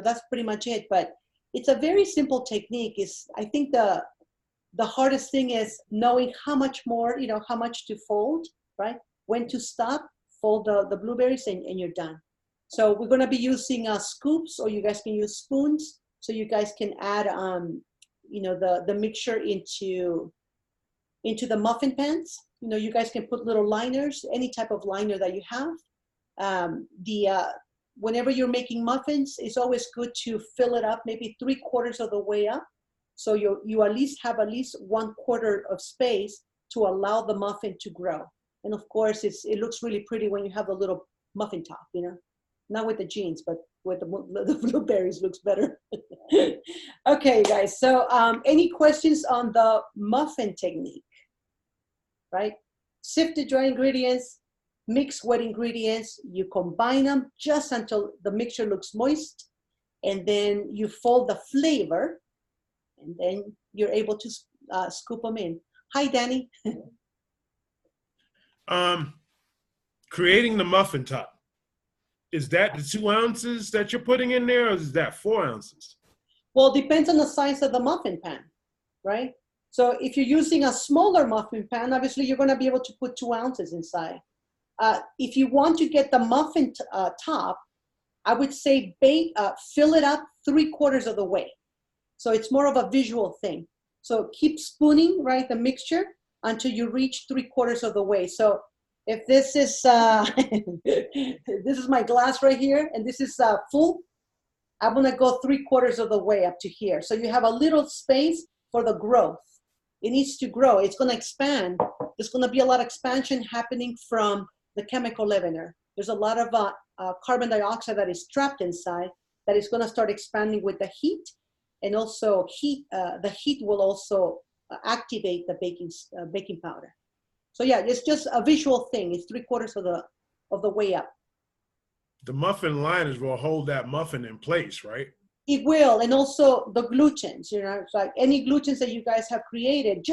that's pretty much it. But it's a very simple technique. I think the hardest thing is knowing how much more, how much to fold, right? When to stop, fold the blueberries, and you're done. So we're gonna be using scoops, or you guys can use spoons, so you guys can add, the mixture into the muffin pans. You guys can put little liners, any type of liner that you have. Whenever you're making muffins, it's always good to fill it up, maybe 3/4 of the way up. So you at least have 1/4 of space to allow the muffin to grow. And of course, it looks really pretty when you have a little muffin top, not with the jeans, but with the blueberries looks better. Okay, guys, so any questions on the muffin technique, right? Sifted dry ingredients, mix wet ingredients, you combine them just until the mixture looks moist, and then you fold the flavor, and then you're able to scoop them in. Hi, Danny. Creating the muffin top, is that the 2 ounces that you're putting in there, or is that 4 ounces? Well, it depends on the size of the muffin pan, right? So if you're using a smaller muffin pan, obviously you're gonna be able to put 2 ounces inside. If you want to get the muffin top, I would say fill it up 3/4 of the way. So it's more of a visual thing. So keep spooning, right, the mixture until you reach 3/4 of the way. So if this is, this is my glass right here, and this is full, I'm gonna go 3/4 of the way up to here. So you have a little space for the growth. It needs to grow, it's gonna expand. There's gonna be a lot of expansion happening from the chemical leavener. There's a lot of carbon dioxide that is trapped inside that is gonna start expanding with the heat, and also the heat will also activate the baking powder. So yeah, it's just a visual thing. It's 3/4 of the way up. The muffin liners will hold that muffin in place, right? It will, and also the glutens, it's like any glutens that you guys have created,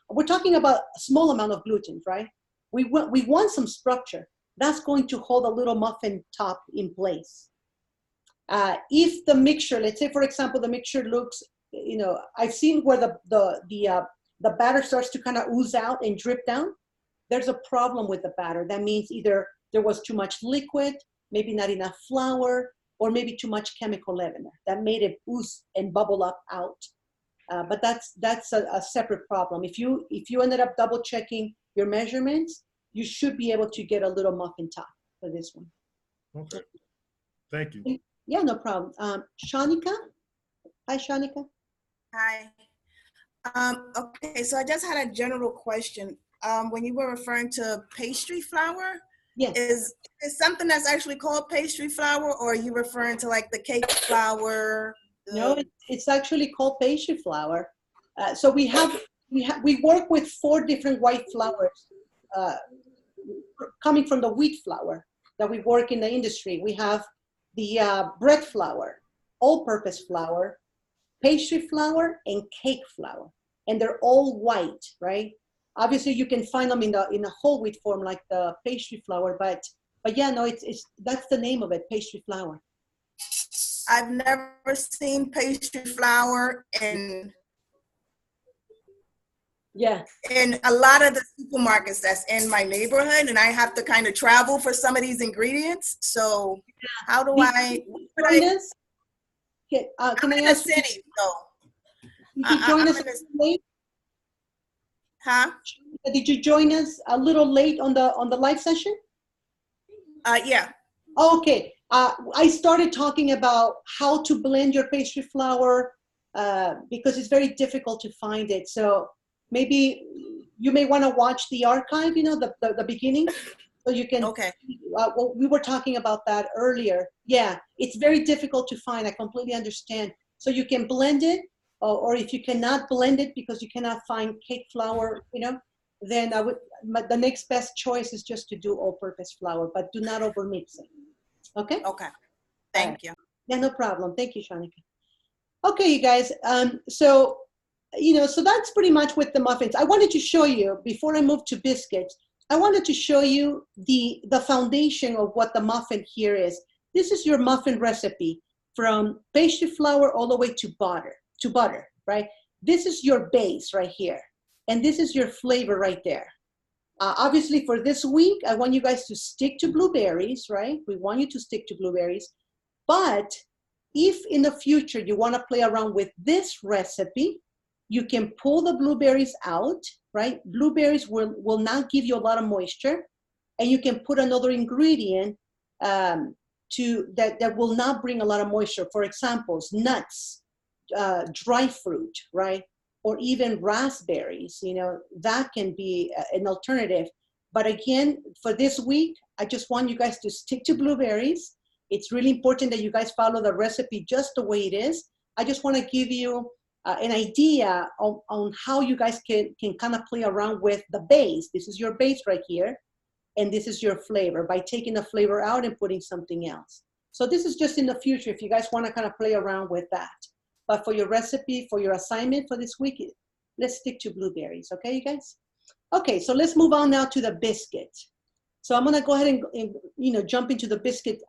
we're talking about a small amount of glutens, right? We want some structure. That's going to hold a little muffin top in place. If the mixture, let's say for example, the mixture looks, I've seen where the batter starts to kind of ooze out and drip down, there's a problem with the batter. That means either there was too much liquid, maybe not enough flour, or maybe too much chemical leavener that made it ooze and bubble up out. But that's a separate problem. If you ended up double checking your measurements, you should be able to get a little muffin top for this one. Okay. Thank you. Yeah, no problem. Shanika? Hi, Shanika. Hi. Okay, so I just had a general question. When you were referring to pastry flour, Yes. is something that's actually called pastry flour, or are you referring to like the cake flour? No, it's actually called pastry flour. So we work with 4 different white flours coming from the wheat flour that we work in the industry. We have the bread flour, all-purpose flour, pastry flour, and cake flour, and they're all white, right? Obviously, you can find them in the whole wheat form, like the pastry flour, but yeah, no, it's that's the name of it, pastry flour. I've never seen pastry flour in a lot of the supermarkets that's in my neighborhood, and I have to kind of travel for some of these ingredients. So how do I? Can I ask the city, so did you join us late? Huh? Did you join us a little late on the live session? Yeah. Okay. I started talking about how to blend your pastry flour because it's very difficult to find it. So maybe you may want to watch the archive, the beginning, so you can. Okay. Well, we were talking about that earlier. Yeah, it's very difficult to find. I completely understand. So you can blend it, or if you cannot blend it because you cannot find cake flour, then the next best choice is just to do all-purpose flour, but do not overmix it. Okay? Okay. Thank you. Yeah, no problem. Thank you, Shanika. Okay, you guys. So that's pretty much with the muffins. I wanted to show you, before I move to biscuits, I wanted to show you the foundation of what the muffin here is. This is your muffin recipe from pastry flour all the way to butter, right? This is your base right here. And this is your flavor right there. Obviously, for this week, I want you guys to stick to blueberries, right? We want you to stick to blueberries. But if in the future you want to play around with this recipe, you can pull the blueberries out, right? Blueberries will not give you a lot of moisture. And you can put another ingredient that will not bring a lot of moisture. For example, nuts, dry fruit, right? Or even raspberries, that can be an alternative. But again, for this week, I just want you guys to stick to blueberries. It's really important that you guys follow the recipe just the way it is. I just want to give you an idea on how you guys can kind of play around with the base. This is your base right here, and this is your flavor by taking the flavor out and putting something else. So this is just in the future if you guys want to kind of play around with that. But for your recipe, for your assignment for this week, let's stick to blueberries, okay, you guys? Okay, so let's move on now to the biscuit. So I'm gonna go ahead and jump into the biscuit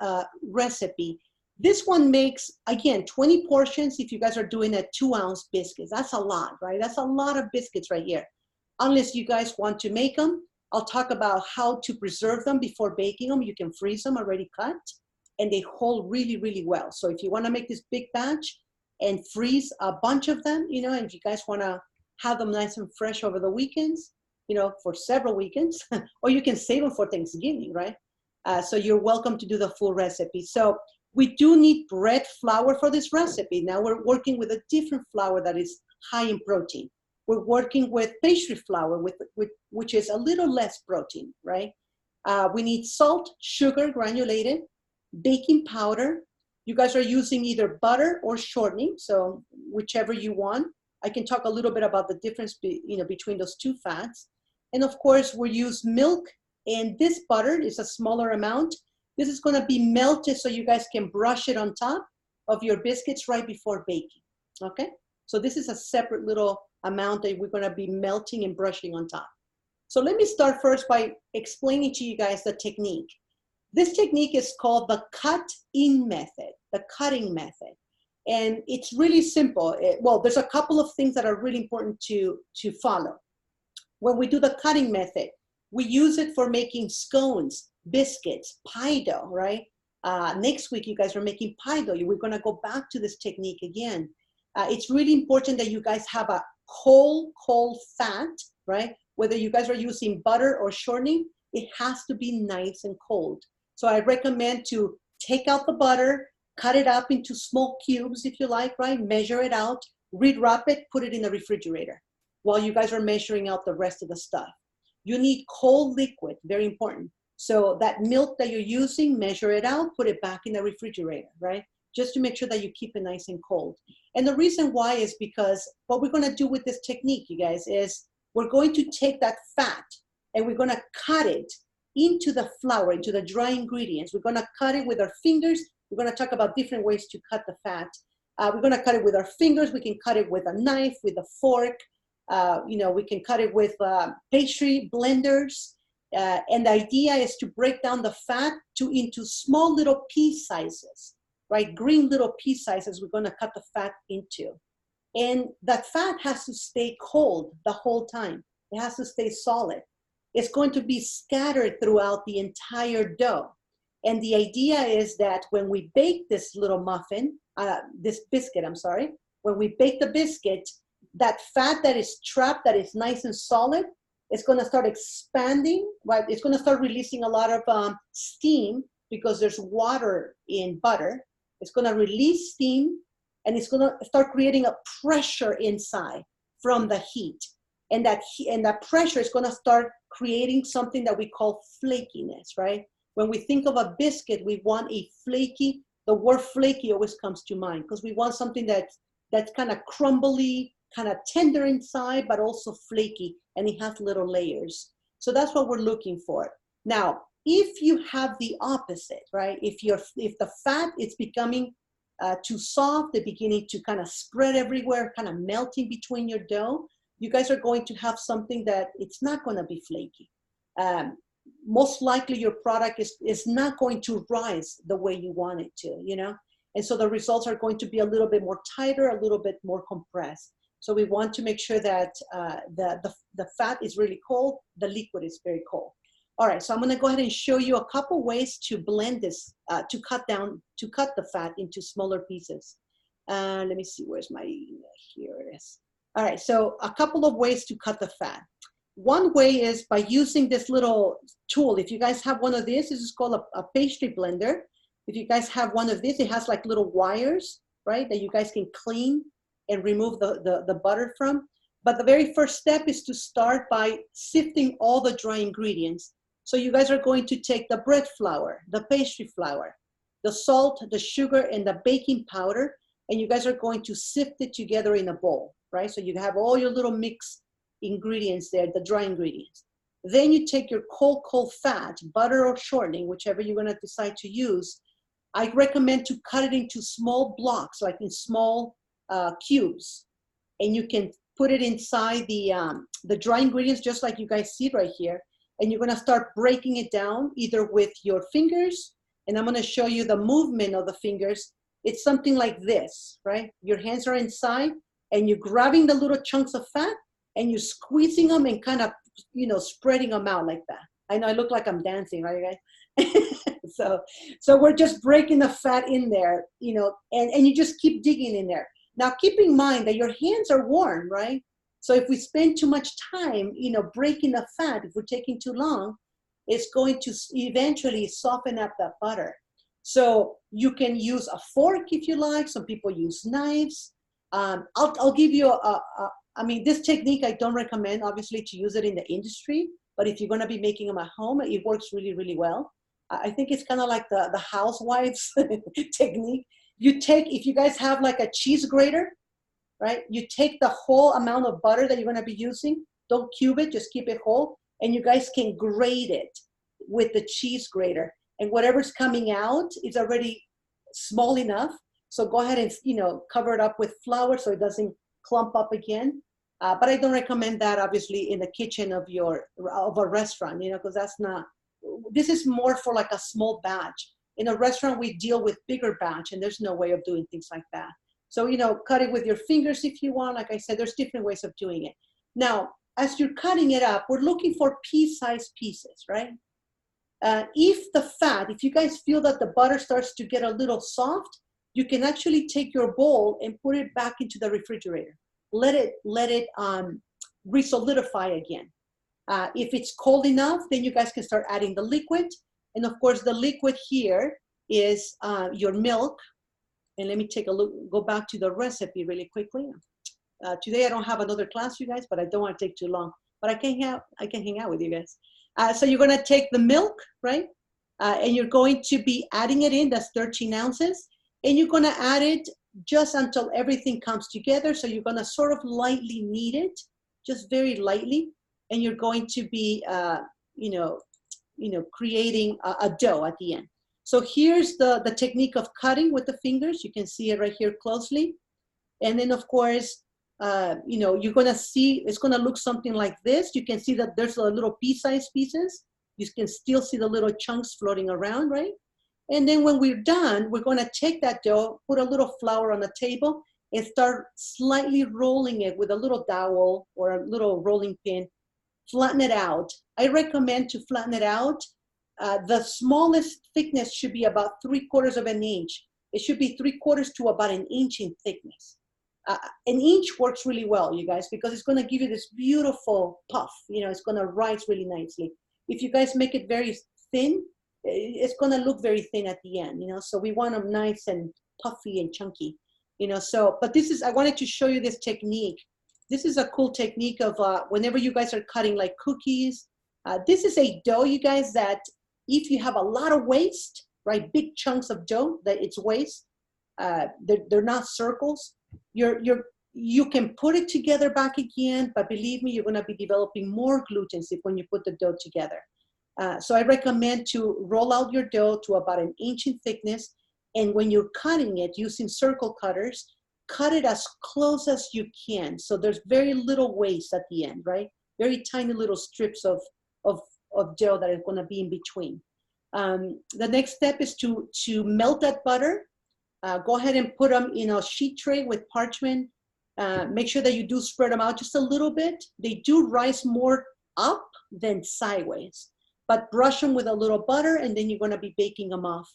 recipe. This one makes, again, 20 portions if you guys are doing a 2-ounce biscuits. That's a lot, right? That's a lot of biscuits right here. Unless you guys want to make them, I'll talk about how to preserve them before baking them. You can freeze them already cut, and they hold really, really well. So if you wanna make this big batch, and freeze a bunch of them, and if you guys want to have them nice and fresh over the weekends, for several weekends, or you can save them for Thanksgiving, right? So you're welcome to do the full recipe. So we do need bread flour for this recipe. Now we're working with a different flour that is high in protein. We're working with pastry flour, which is a little less protein, right? We need salt, sugar, granulated, baking powder. You guys are using either butter or shortening, so whichever you want. I can talk a little bit about the difference between those 2 fats. And of course, we use milk, and this butter is a smaller amount. This is gonna be melted so you guys can brush it on top of your biscuits right before baking, okay? So this is a separate little amount that we're gonna be melting and brushing on top. So let me start first by explaining to you guys the technique. This technique is called the cut-in method, the cutting method. And it's really simple. Well, there's a couple of things that are really important to follow. When we do the cutting method, we use it for making scones, biscuits, pie dough, right? Next week, you guys are making pie dough. We're gonna go back to this technique again. It's really important that you guys have a cold fat, right? Whether you guys are using butter or shortening, it has to be nice and cold. So I recommend to take out the butter, cut it up into small cubes if you like, right? Measure it out, rewrap it, put it in the refrigerator while you guys are measuring out the rest of the stuff. You need cold liquid, very important. So that milk that you're using, measure it out, put it back in the refrigerator, right? Just to make sure that you keep it nice and cold. And the reason why is because what we're gonna do with this technique, you guys, is we're going to take that fat and we're gonna cut it into the flour, into the dry ingredients. We're gonna cut it with our fingers. We're gonna talk about different ways to cut the fat. We're gonna cut it with our fingers. We can cut it with a knife, with a fork. We can cut it with pastry blenders. And the idea is to break down the fat into small little pea sizes, right? Green little pea sizes we're gonna cut the fat into. And that fat has to stay cold the whole time. It has to stay solid. It's going to be scattered throughout the entire dough. And the idea is that when we bake this little muffin, this biscuit, I'm sorry, when we bake the biscuit, that fat that is trapped, that is nice and solid, it's gonna start expanding, right? It's gonna start releasing a lot of steam because there's water in butter. It's gonna release steam and it's gonna start creating a pressure inside from the heat. And that pressure is gonna start creating something that we call flakiness, right? When we think of a biscuit, we want a flaky, the word flaky always comes to mind because we want something that's kind of crumbly, kind of tender inside, but also flaky, and it has little layers. So that's what we're looking for. Now, if you have the opposite, right? If the fat is becoming too soft, they're beginning to kind of spread everywhere, kind of melting between your dough, you guys are going to have something that it's not going to be flaky. Most likely your product is not going to rise the way you want it to, you know? And so the results are going to be a little bit more tighter, a little bit more compressed. So we want to make sure that the fat is really cold, the liquid is very cold. All right, so I'm gonna go ahead and show you a couple ways to blend this, to cut the fat into smaller pieces. Let me see, where's my, here it is. All right, so a couple of ways to cut the fat. One way is by using this little tool. If you guys have one of these, this is called a pastry blender. If you guys have one of these, it has like little wires, right, that you guys can clean and remove the butter from. But the very first step is to start by sifting all the dry ingredients. So you guys are going to take the bread flour, the pastry flour, the salt, the sugar, and the baking powder, and you guys are going to sift it together in a bowl, right? So you have all your little mixed ingredients there, the dry ingredients. Then you take your cold fat, butter or shortening, whichever you're gonna decide to use. I recommend to cut it into small blocks, like in small cubes, and you can put it inside the dry ingredients, just like you guys see right here. And you're gonna start breaking it down either with your fingers, and I'm gonna show you the movement of the fingers. It's something like this, right? Your hands are inside, and you're grabbing the little chunks of fat, and you're squeezing them and kind of, you know, spreading them out like that. I know I look like I'm dancing, right, guys? So we're just breaking the fat in there, you know, and you just keep digging in there. Now, keep in mind that your hands are warm, right? So if we spend too much time, you know, breaking the fat, if we're taking too long, it's going to eventually soften up that butter. So you can use a fork if you like. Some people use knives. I'll give you I mean, this technique I don't recommend, obviously, to use it in the industry. But if you're going to be making them at home, it works really, really well. I think it's kind of like the housewives technique. You take, if you guys have like a cheese grater, right? You take the whole amount of butter that you're gonna be using, don't cube it, just keep it whole, and you guys can grate it with the cheese grater. And whatever's coming out is already small enough. So go ahead and, you know, cover it up with flour so it doesn't clump up again. But I don't recommend that, obviously, in the kitchen of a restaurant, you know, because that's not, this is more for like a small batch. In a restaurant, we deal with bigger batch, and there's no way of doing things like that. So, cut it with your fingers if you want. Like I said, there's different ways of doing it. Now, as you're cutting it up, we're looking for pea-sized pieces, right? If you guys feel that the butter starts to get a little soft, you can actually take your bowl and put it back into the refrigerator. Let it re-solidify again. If it's cold enough, then you guys can start adding the liquid. And of course, the liquid here is your milk. And let me take a look, go back to the recipe really quickly. Today I don't have another class, you guys, but I don't want to take too long. But I can hang out with you guys. So you're gonna take the milk, right? And you're going to be adding it in, that's 13 ounces. And you're gonna add it just until everything comes together. So you're gonna sort of lightly knead it, just very lightly. And you're going to be, creating a dough at the end. So here's the technique of cutting with the fingers. You can see it right here closely. And then of course, you're gonna see, it's gonna look something like this. You can see that there's a little pea-sized pieces. You can still see the little chunks floating around, right? And then when we're done, we're gonna take that dough, put a little flour on the table, and start slightly rolling it with a little dowel or a little rolling pin. Flatten it out. I recommend to flatten it out. The smallest thickness should be about 3/4 of an inch. It should be 3/4 to about an inch in thickness. An inch works really well, you guys, because it's gonna give you this beautiful puff. It's gonna rise really nicely. If you guys make it very thin, it's gonna look very thin at the end, so we want them nice and puffy and chunky, but I wanted to show you this technique. This is a cool technique of whenever you guys are cutting like cookies. This is a dough, you guys, that if you have a lot of waste, right, big chunks of dough, that it's waste, they're not circles, you can put it together back again, but believe me, you're gonna be developing more gluten when you put the dough together. So I recommend to roll out your dough to about an inch in thickness, and when you're cutting it using circle cutters, cut it as close as you can. So there's very little waste at the end, right? Very tiny little strips of dough that are gonna be in between. The next step is to melt that butter. Go ahead and put them in a sheet tray with parchment. Make sure that you do spread them out just a little bit. They do rise more up than sideways, but brush them with a little butter, and then you're gonna be baking them off.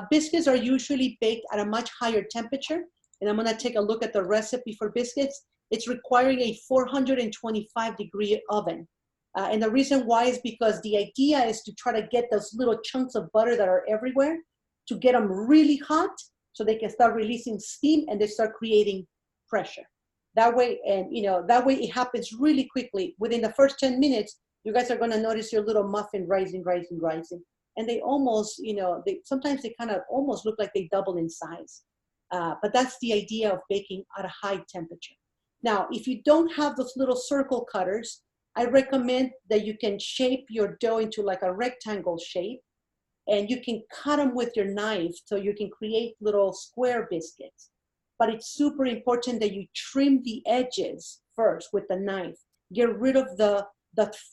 Biscuits are usually baked at a much higher temperature, and I'm gonna take a look at the recipe for biscuits. It's requiring a 425-degree oven. And the reason why is because the idea is to try to get those little chunks of butter that are everywhere, to get them really hot so they can start releasing steam and they start creating pressure. That way, it happens really quickly. Within the first 10 minutes, you guys are gonna notice your little muffin rising. And they almost, sometimes they kind of almost look like they double in size. But that's the idea of baking at a high temperature. Now, if you don't have those little circle cutters, I recommend that you can shape your dough into like a rectangle shape, and you can cut them with your knife so you can create little square biscuits. But it's super important that you trim the edges first with the knife. Get rid of the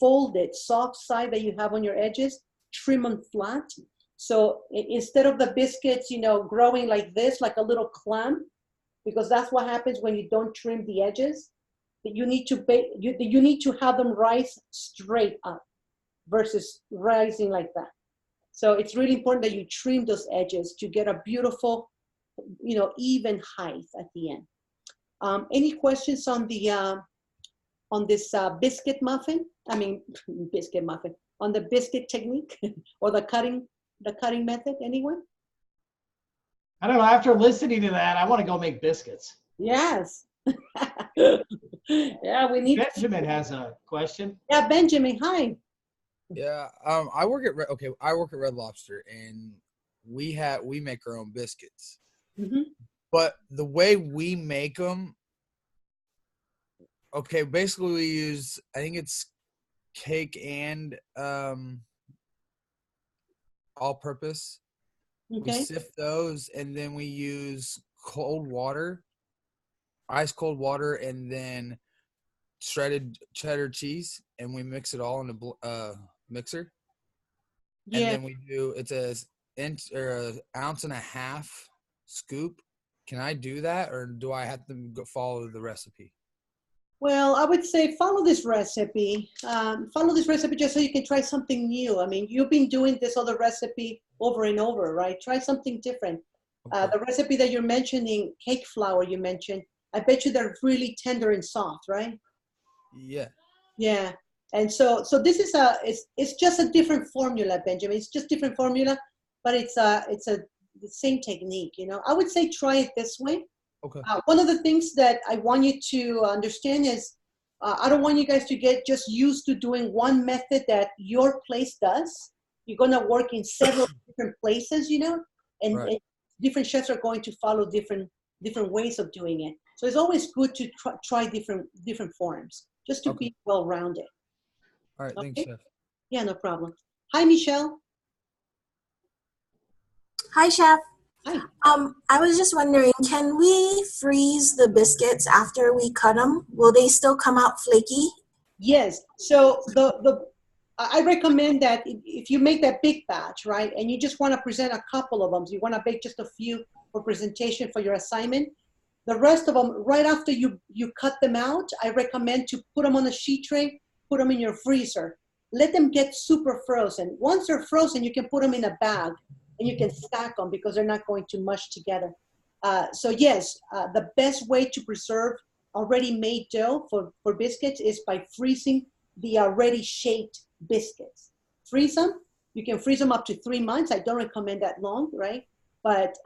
folded soft side that you have on your edges, trim them flat. So instead of the biscuits, growing like this, like a little clamp, because that's what happens when you don't trim the edges, you need to have them rise straight up versus rising like that. So it's really important that you trim those edges to get a beautiful, even height at the end. Any questions on this biscuit muffin? Biscuit muffin, on the biscuit technique or the cutting method, anyone? I don't know, after listening to that, I want to go make biscuits. Yes. Yeah, we need. Benjamin has a question. Yeah, Benjamin, hi. Yeah, I work at Red Lobster, and we make our own biscuits. Mm-hmm. But the way we make them, basically we use, I think it's cake and all-purpose. Okay. We sift those, and then we use cold water, ice cold water, and then shredded cheddar cheese, and we mix it all in a mixer. Yeah. And then it's an ounce and a half scoop Can I do that, or do I have to go follow the recipe? Well, I would say follow this recipe. Follow this recipe just so you can try something new. I mean, you've been doing this other recipe over and over, right? Try something different. Okay. The recipe that you're mentioning, cake flour you mentioned, I bet you they're really tender and soft, right? Yeah. Yeah. And so this is it's just a different formula, Benjamin. It's just different formula, but it's the same technique, you know. I would say try it this way. Okay. One of the things that I want you to understand is I don't want you guys to get just used to doing one method that your place does. You're going to work in several different places, you know, and, Right. and different chefs are going to follow different ways of doing it. So it's always good to try different forms just to Okay. be well-rounded. All right. Thanks, Okay. Chef. Yeah, no problem. Hi, Michelle. Hi, Chef. Hi. I was just wondering, can we freeze the biscuits after we cut them? Will they still come out flaky? Yes. So I recommend that if you make that big batch, right, and you just want to present a couple of them, so you want to bake just a few for presentation for your assignment, the rest of them, right after you cut them out, I recommend to put them on a sheet tray, put them in your freezer. Let them get super frozen. Once they're frozen, you can put them in a bag and you can stack them because they're not going to mush together. So yes, the best way to preserve already made dough for biscuits is by freezing the already shaped biscuits. Freeze them. You can freeze them up to 3 months. I don't recommend that long, right? But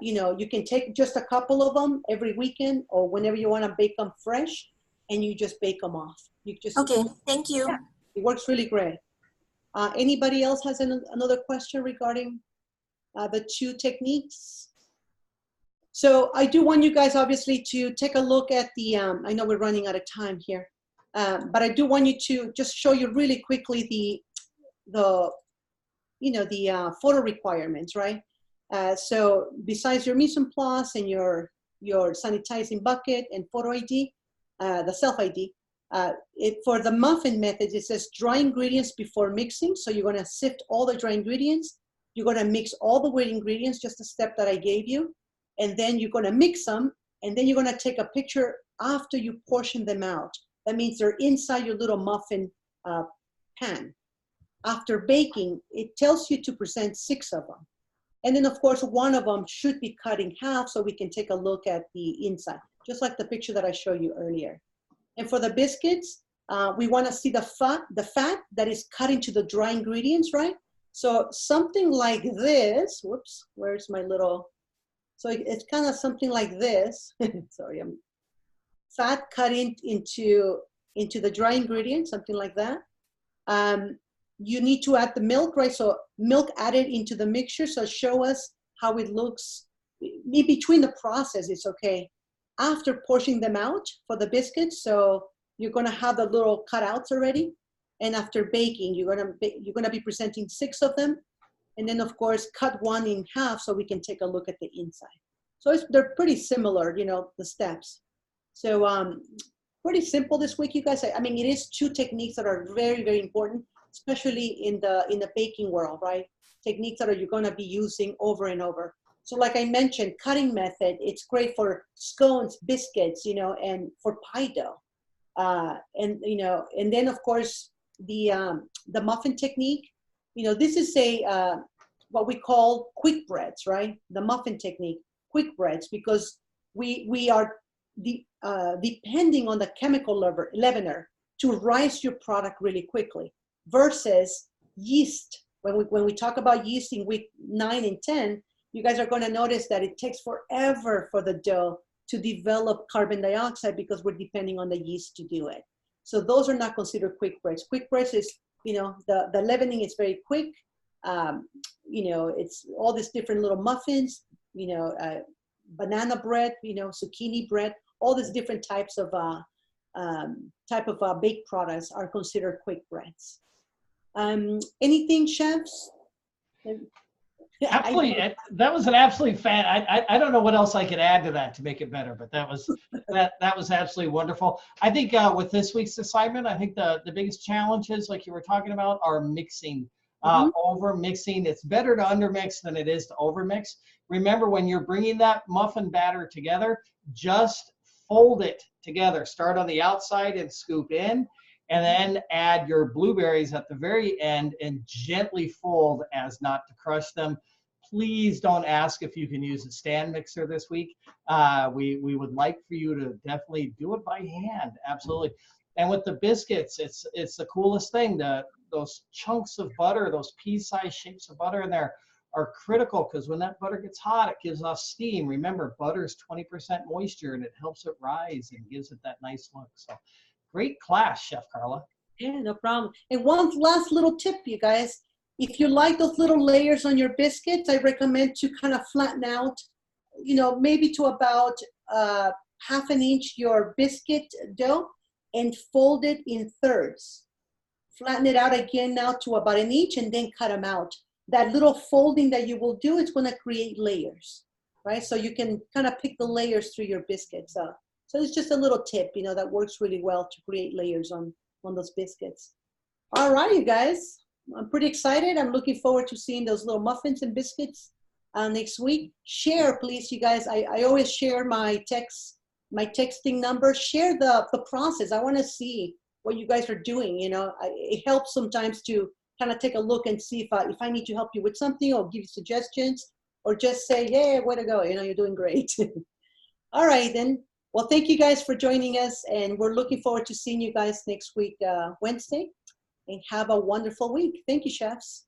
you know, you can take just a couple of them every weekend or whenever you want to bake them fresh, and you just bake them off. You just Okay, thank you. Yeah, it works really great. Anybody else has another question regarding the two techniques? So I do want you guys obviously to take a look at the, I know we're running out of time here, but I do want you to just show you really quickly the photo requirements, right? So besides your mise en place and your sanitizing bucket and photo ID, the self ID, for the muffin method, it says dry ingredients before mixing. So you're gonna sift all the dry ingredients. You're gonna mix all the wet ingredients, just the step that I gave you. And then you're gonna mix them, and then you're gonna take a picture after you portion them out. That means they're inside your little muffin pan. After baking, it tells you to present 6 of them. And then of course, one of them should be cut in half so we can take a look at the inside, just like the picture that I showed you earlier. And for the biscuits, we wanna see the fat that is cut into the dry ingredients, right? So something like this, whoops, where's my little, so it's kind of something like this. Sorry, I'm fat cut into the dry ingredients, something like that. You need to add the milk, right? So milk added into the mixture. So show us how it looks in between the process. It's okay. After portioning them out for the biscuits, so you're gonna have the little cutouts already. And after baking, you're gonna be presenting 6 of them. And then of course, cut one in half so we can take a look at the inside. So they're pretty similar, you know, the steps. So pretty simple this week, you guys. I mean, it is 2 techniques that are very, very important, especially in the baking world, right? Techniques that you're gonna be using over and over. So like I mentioned, cutting method, it's great for scones, biscuits, you know, and for pie dough. And, you know, and then of course, the muffin technique, you know, this is what we call quick breads, right? The muffin technique, quick breads, because we are depending on the chemical leavener to rise your product really quickly versus yeast. When we talk about yeast in week 9 and 10, you guys are going to notice that it takes forever for the dough to develop carbon dioxide because we're depending on the yeast to do it. So those are not considered quick breads. Quick breads is, you know, the leavening is very quick. You know, it's all these different little muffins, you know, banana bread, you know, zucchini bread, all these different types of baked products are considered quick breads. Anything, chefs? Absolutely, that was an absolute fan. I don't know what else I could add to that to make it better, but that was absolutely wonderful. I think with this week's assignment, I think the biggest challenges, like you were talking about, are mixing Over mixing, it's better to undermix than it is to overmix. Remember, when you're bringing that muffin batter together, just fold it together. Start on the outside and scoop in, and then add your blueberries at the very end and gently fold as not to crush them. Please don't ask if you can use a stand mixer this week. We would like for you to definitely do it by hand, absolutely. And with the biscuits, it's the coolest thing. Those chunks of butter, those pea-sized shapes of butter in there are critical, because when that butter gets hot, it gives off steam. Remember, butter is 20% moisture, and it helps it rise and gives it that nice look. So great class, Chef Carla. Yeah, no problem. And one last little tip, you guys. If you like those little layers on your biscuits, I recommend to kind of flatten out, maybe to about 1/2 inch your biscuit dough and fold it in thirds. Flatten it out again now to about 1 inch and then cut them out. That little folding that you will do is going to create layers, right? So you can kind of pick the layers through your biscuits. So it's just a little tip, that works really well to create layers on those biscuits. All right, you guys. I'm pretty excited. I'm looking forward to seeing those little muffins and biscuits next week. Share, please, you guys. I always share my texting number. Share the process. I want to see what you guys are doing. It helps sometimes to kind of take a look and see if I need to help you with something or give you suggestions or just say, yeah, way to go. You're doing great. All right, then. Well, thank you guys for joining us, and we're looking forward to seeing you guys next week, Wednesday. And have a wonderful week. Thank you, chefs.